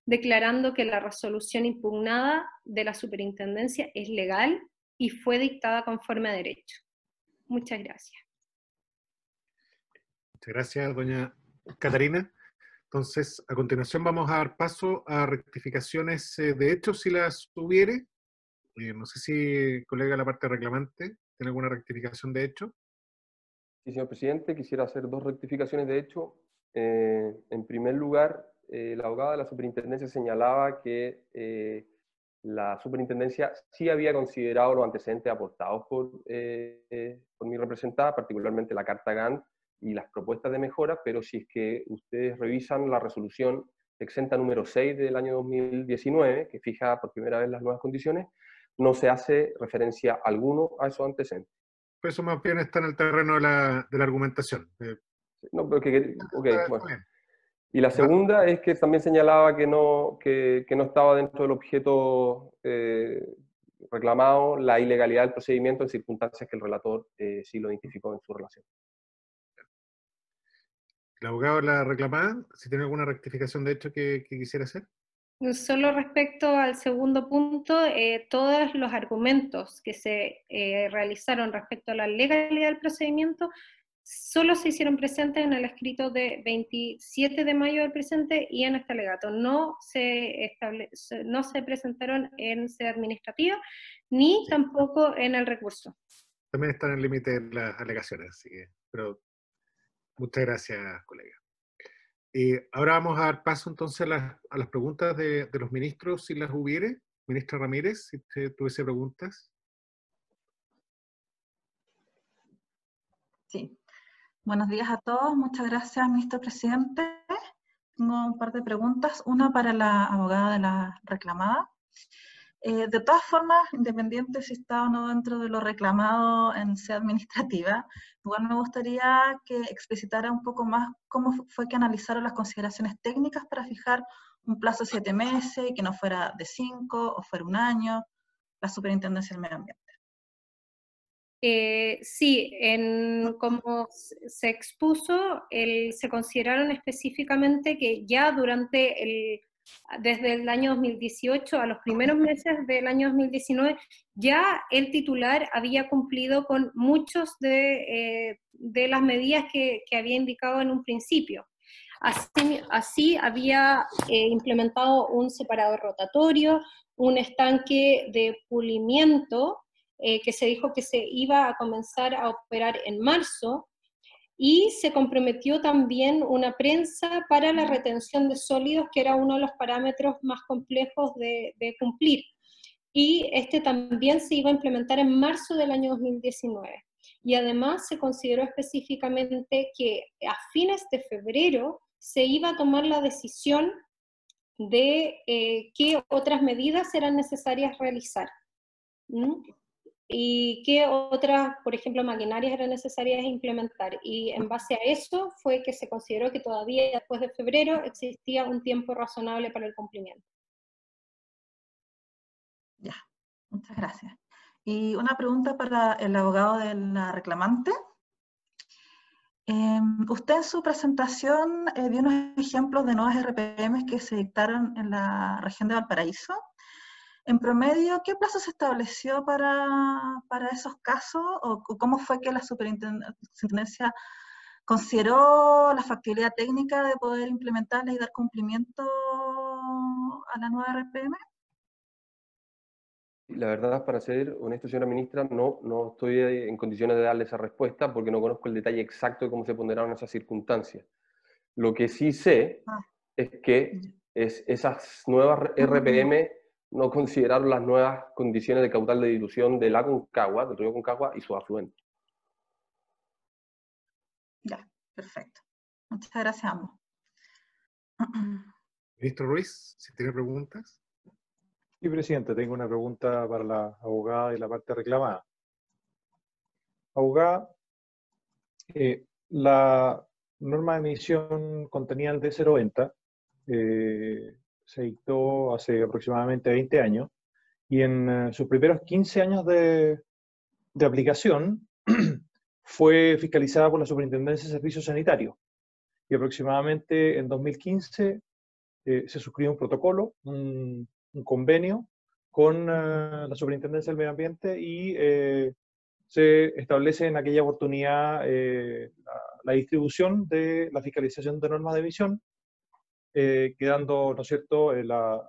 declarando que la resolución impugnada de la Superintendencia es legal y fue dictada conforme a derecho. Muchas gracias. Muchas gracias, doña Catarina. Entonces, a continuación vamos a dar paso a rectificaciones de hechos, si las hubiere. No sé si, colega, la parte reclamante, ¿tiene alguna rectificación de hecho? Sí, señor presidente, quisiera hacer 2 rectificaciones de hecho. En primer lugar, la abogada de la superintendencia señalaba que la superintendencia sí había considerado los antecedentes aportados por mi representada, particularmente la Carta Gantt y las propuestas de mejora, pero si es que ustedes revisan la resolución exenta número 6 del año 2019, que fija por primera vez las nuevas condiciones, no se hace referencia alguno a esos antecedentes. Pues eso más bien está en el terreno de la argumentación. No, pero bueno. Y la segunda es que también señalaba que no estaba dentro del objeto reclamado la ilegalidad del procedimiento en circunstancias que el relator sí lo identificó en su relación. ¿El abogado de la reclamada, si tiene alguna rectificación de hecho que quisiera hacer? Solo respecto al segundo punto, todos los argumentos que se realizaron respecto a la legalidad del procedimiento solo se hicieron presentes en el escrito de 27 de mayo del presente y en este alegato. No se presentaron en sede administrativa ni tampoco en el recurso. También están en el límite de las alegaciones, así que, pero Muchas gracias, colega. Ahora vamos a dar paso entonces a las preguntas de los ministros, si las hubiere. Ministra Ramírez, si usted tuviese preguntas. Sí. Buenos días a todos. Muchas gracias, ministro presidente. Tengo un par de preguntas. Una para la abogada de la reclamada. De todas formas, independiente si está o no dentro de lo reclamado en sede administrativa, igual me gustaría que explicitara un poco más cómo fue que analizaron las consideraciones técnicas para fijar un plazo de 7 meses y que no fuera de 5 o fuera un año, la Superintendencia del Medio Ambiente. Sí, como se expuso, se consideraron específicamente que ya desde el año 2018 a los primeros meses del año 2019, ya el titular había cumplido con muchos de las medidas que había indicado en un principio. Así había implementado un separador rotatorio, un estanque de pulimiento, que se dijo que se iba a comenzar a operar en marzo, y se comprometió también una prensa para la retención de sólidos, que era uno de los parámetros más complejos de cumplir. Y este también se iba a implementar en marzo del año 2019. Y además se consideró específicamente que a fines de febrero se iba a tomar la decisión de qué otras medidas eran necesarias realizar. Y qué otras, por ejemplo, maquinarias eran necesarias implementar. Y en base a eso fue que se consideró que todavía después de febrero existía un tiempo razonable para el cumplimiento. Ya, muchas gracias. Y una pregunta para el abogado de la reclamante. Usted en su presentación dio unos ejemplos de nuevas RPM que se dictaron en la región de Valparaíso. En promedio, ¿qué plazo se estableció para esos casos? ¿O cómo fue que la superintendencia consideró la factibilidad técnica de poder implementarla y dar cumplimiento a la nueva RPM? La verdad, para ser honesto, señora ministra, no estoy en condiciones de darle esa respuesta porque no conozco el detalle exacto de cómo se ponderaron esas circunstancias. Lo que sí sé es que esas nuevas RPM no consideraron las nuevas condiciones de caudal de dilución del Aconcagua, del río Aconcagua y sus afluentes. Ya, perfecto. Muchas gracias a ambos. Ministro Ruiz, si tiene preguntas. Sí, presidente, tengo una pregunta para la abogada y la parte reclamada. Abogada, la norma de emisión contenía el DC90, se dictó hace aproximadamente 20 años, y en sus primeros 15 años de aplicación fue fiscalizada por la Superintendencia de Servicios Sanitarios, y aproximadamente en 2015 se suscribió un protocolo, un convenio con la Superintendencia del Medio Ambiente y se establece en aquella oportunidad la distribución de la fiscalización de normas de emisión, quedando, ¿no es cierto?,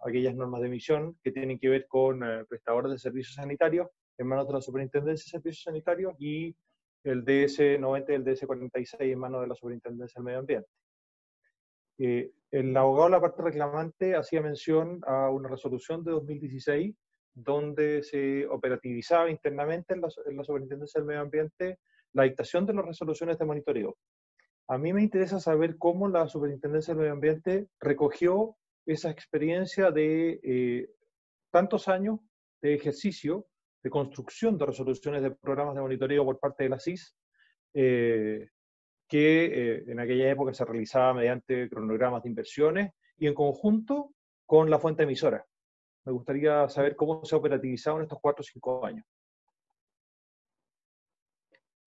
aquellas normas de emisión que tienen que ver con prestadores de servicios sanitarios en manos de la Superintendencia de Servicios Sanitarios y el DS90 y el DS46 en manos de la Superintendencia del Medio Ambiente. El abogado de la parte reclamante hacía mención a una resolución de 2016 donde se operativizaba internamente en la Superintendencia del Medio Ambiente la dictación de las resoluciones de monitoreo. A mí me interesa saber cómo la Superintendencia del Medio Ambiente recogió esa experiencia de tantos años de ejercicio, de construcción de resoluciones de programas de monitoreo por parte de la CIS, que en aquella época se realizaba mediante cronogramas de inversiones y en conjunto con la fuente emisora. Me gustaría saber cómo se ha operativizado en estos 4 o 5 años.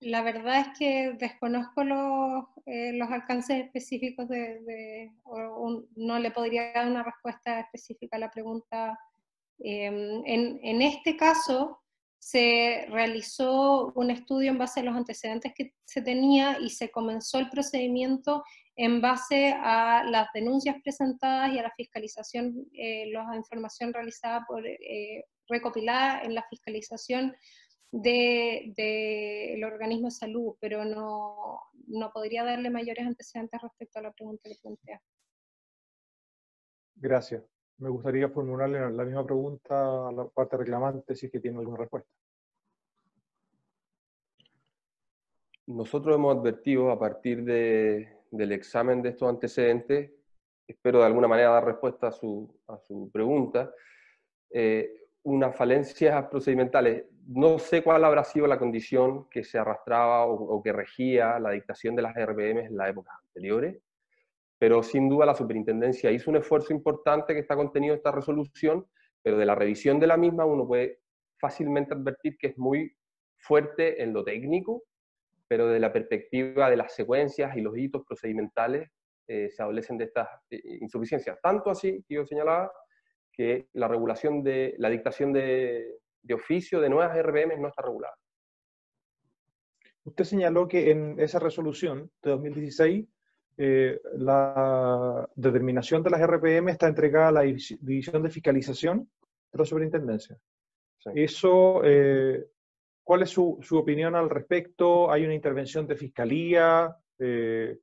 La verdad es que desconozco los alcances específicos no le podría dar una respuesta específica a la pregunta. En este caso, se realizó un estudio en base a los antecedentes que se tenía y se comenzó el procedimiento en base a las denuncias presentadas y a la fiscalización, la información realizada recopilada en la fiscalización del organismo de salud, pero no podría darle mayores antecedentes respecto a la pregunta que plantea. Gracias. Me gustaría formularle la misma pregunta a la parte reclamante, si es que tiene alguna respuesta. Nosotros hemos advertido a partir del examen de estos antecedentes, espero de alguna manera dar respuesta a su pregunta, unas falencias procedimentales. No sé cuál habrá sido la condición que se arrastraba o que regía la dictación de las RPM en las épocas anteriores, pero sin duda la superintendencia hizo un esfuerzo importante que está contenido en esta resolución, pero de la revisión de la misma uno puede fácilmente advertir que es muy fuerte en lo técnico, pero de la perspectiva de las secuencias y los hitos procedimentales se adolecen de estas insuficiencias. Tanto así que yo señalaba que la regulación de la dictación de oficio de nuevas RPM no está regulada. Usted señaló que en esa resolución de 2016 la determinación de las RPM está entregada a la División de Fiscalización de la Superintendencia. Sí. Eso, ¿cuál es su opinión al respecto? ¿Hay una intervención de Fiscalía? Eso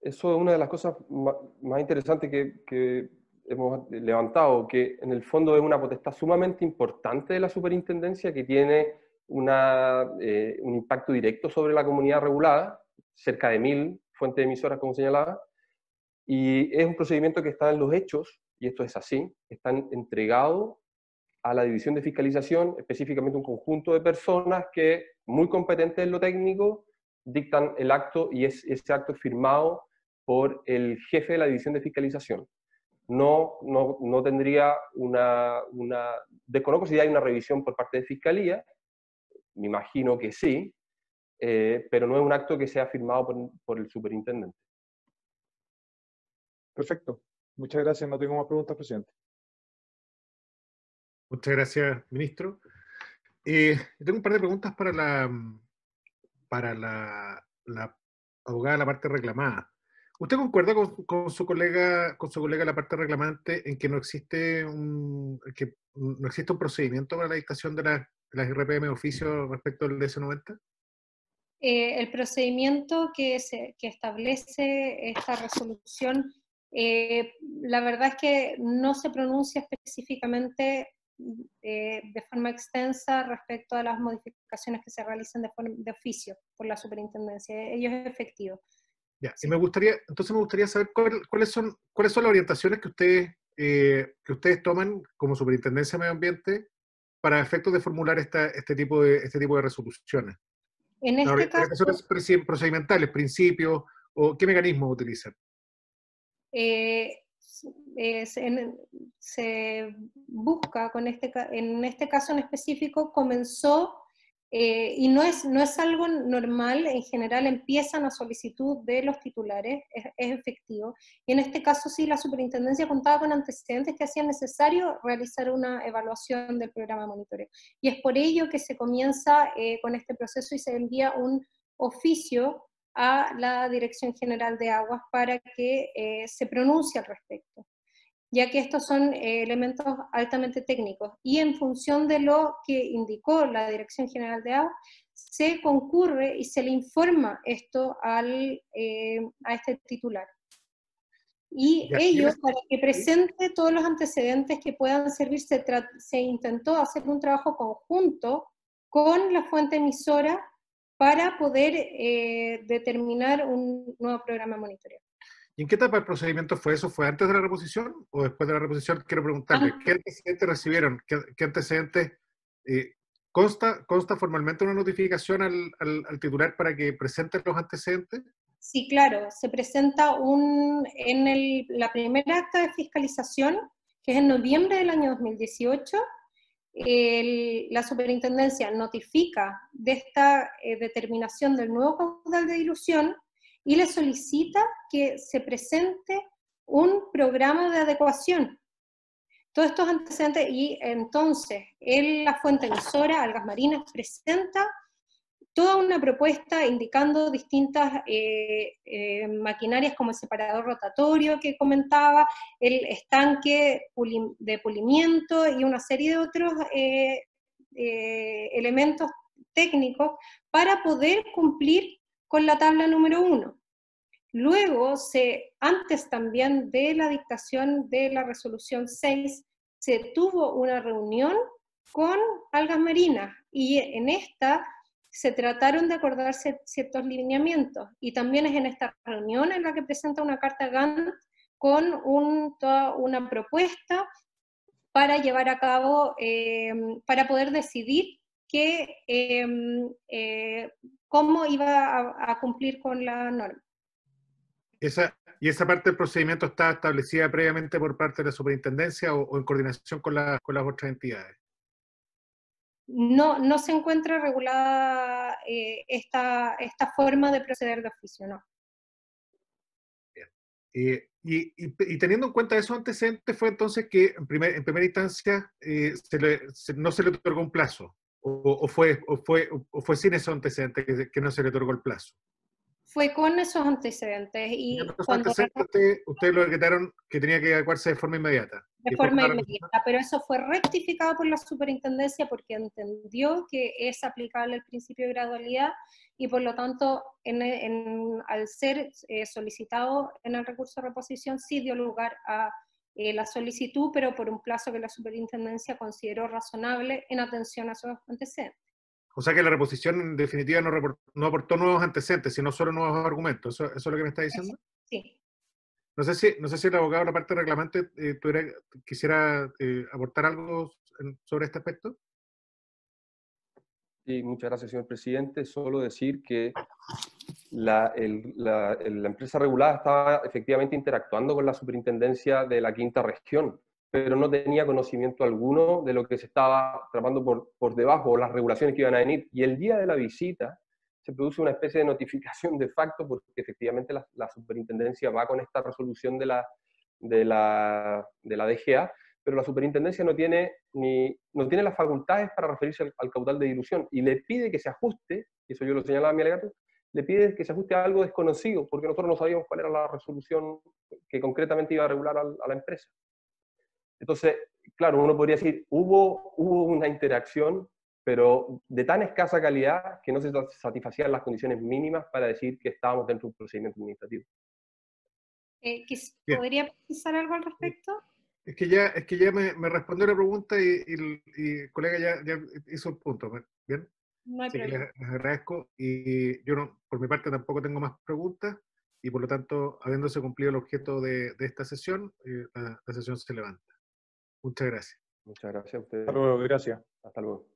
es una de las cosas más interesantes que hemos levantado, que en el fondo es una potestad sumamente importante de la superintendencia que tiene un impacto directo sobre la comunidad regulada, cerca de 1000 fuentes emisoras, como señalaba, y es un procedimiento que está en los hechos, y esto es así, están entregados a la División de Fiscalización, específicamente un conjunto de personas que, muy competentes en lo técnico, dictan el acto, y ese acto es firmado por el jefe de la División de Fiscalización. No tendría desconozco si hay una revisión por parte de Fiscalía, me imagino que sí, pero no es un acto que sea firmado por el superintendente. Perfecto. Muchas gracias. No tengo más preguntas, presidente. Muchas gracias, ministro. Tengo un par de preguntas para la abogada de la parte reclamada. ¿Usted concuerda con su colega de la parte reclamante en que no existe un procedimiento para la dictación de las RPM de oficio respecto al DS90? El procedimiento que establece esta resolución, la verdad es que no se pronuncia específicamente de forma extensa respecto a las modificaciones que se realizan de oficio por la superintendencia. Ello es efectivo. Ya, sí. Y me gustaría saber cuáles son las orientaciones que ustedes toman como Superintendencia de Medio Ambiente para efectos de formular este tipo de resoluciones. En este caso, orientaciones procedimentales, principios, o qué mecanismos utilizan. Se busca en este caso en específico comenzó, y no es algo normal, en general empiezan a solicitud de los titulares, es efectivo, y en este caso sí la superintendencia contaba con antecedentes que hacían necesario realizar una evaluación del programa de monitoreo, y es por ello que se comienza con este proceso y se envía un oficio a la Dirección General de Aguas para que se pronuncie al respecto, ya que estos son elementos altamente técnicos, y en función de lo que indicó la Dirección General de Aguas, se concurre y se le informa esto a este titular. Y ello, para que presente todos los antecedentes que puedan servir, se intentó hacer un trabajo conjunto con la fuente emisora para poder determinar un nuevo programa de monitoreo. ¿Y en qué etapa del procedimiento fue eso? ¿Fue antes de la reposición o después de la reposición? Quiero preguntarle, ¿qué antecedentes recibieron? ¿Qué antecedentes? ¿Consta formalmente una notificación al titular para que presente los antecedentes? Sí, claro, se presenta la primera acta de fiscalización, que es en noviembre del año 2018, la superintendencia notifica de esta determinación del nuevo caudal de dilución y le solicita que se presente un programa de adecuación. Todos estos antecedentes, y entonces la fuente emisora, Algas Marinas, presenta toda una propuesta indicando distintas maquinarias como el separador rotatorio que comentaba, el estanque de pulimiento y una serie de otros elementos técnicos para poder cumplir con la tabla número 1. Luego, antes también de la dictación de la resolución 6, se tuvo una reunión con Algas Marinas y en esta se trataron de acordarse ciertos lineamientos, y también es en esta reunión en la que presenta una carta Gantt con toda una propuesta para llevar a cabo, para poder decidir cómo iba a cumplir con la norma. ¿Y esa parte del procedimiento está establecida previamente por parte de la superintendencia o en coordinación con las otras entidades? No se encuentra regulada esta forma de proceder de oficio, ¿no? Bien. Y teniendo en cuenta esos antecedentes, fue entonces que en primera instancia no se le otorgó un plazo, o fue sin esos antecedentes que no se le otorgó el plazo. Fue con esos antecedentes. Y ustedes lo decretaron que tenía que adecuarse de forma inmediata. De forma inmediata, pero eso fue rectificado por la superintendencia porque entendió que es aplicable el principio de gradualidad y por lo tanto, al ser solicitado en el recurso de reposición, sí dio lugar a la solicitud, pero por un plazo que la superintendencia consideró razonable en atención a esos antecedentes. O sea que la reposición en definitiva no aportó nuevos antecedentes, sino solo nuevos argumentos. ¿Eso es lo que me está diciendo? Sí. No sé si el abogado de la parte reclamante quisiera aportar algo sobre este aspecto. Sí, muchas gracias, señor presidente. Solo decir que la empresa regulada estaba efectivamente interactuando con la superintendencia de la quinta región, pero no tenía conocimiento alguno de lo que se estaba tratando por debajo, o las regulaciones que iban a venir. Y el día de la visita se produce una especie de notificación de facto, porque efectivamente la superintendencia va con esta resolución de la DGA, pero la superintendencia no tiene las facultades para referirse al caudal de dilución, y le pide que se ajuste, y eso yo lo señalaba en mi alegato, le pide que se ajuste a algo desconocido, porque nosotros no sabíamos cuál era la resolución que concretamente iba a regular a la empresa. Entonces, claro, uno podría decir, hubo una interacción, pero de tan escasa calidad que no se satisfacían las condiciones mínimas para decir que estábamos dentro de un procedimiento administrativo. ¿Podría precisar algo al respecto? Es que ya me respondió la pregunta y el colega ya hizo el punto. ¿Bien? No hay problema. Les agradezco, y yo por mi parte tampoco tengo más preguntas, y por lo tanto, habiéndose cumplido el objeto de esta sesión, la sesión se levanta. Muchas gracias. Muchas gracias a ustedes. Hasta luego, gracias. Hasta luego.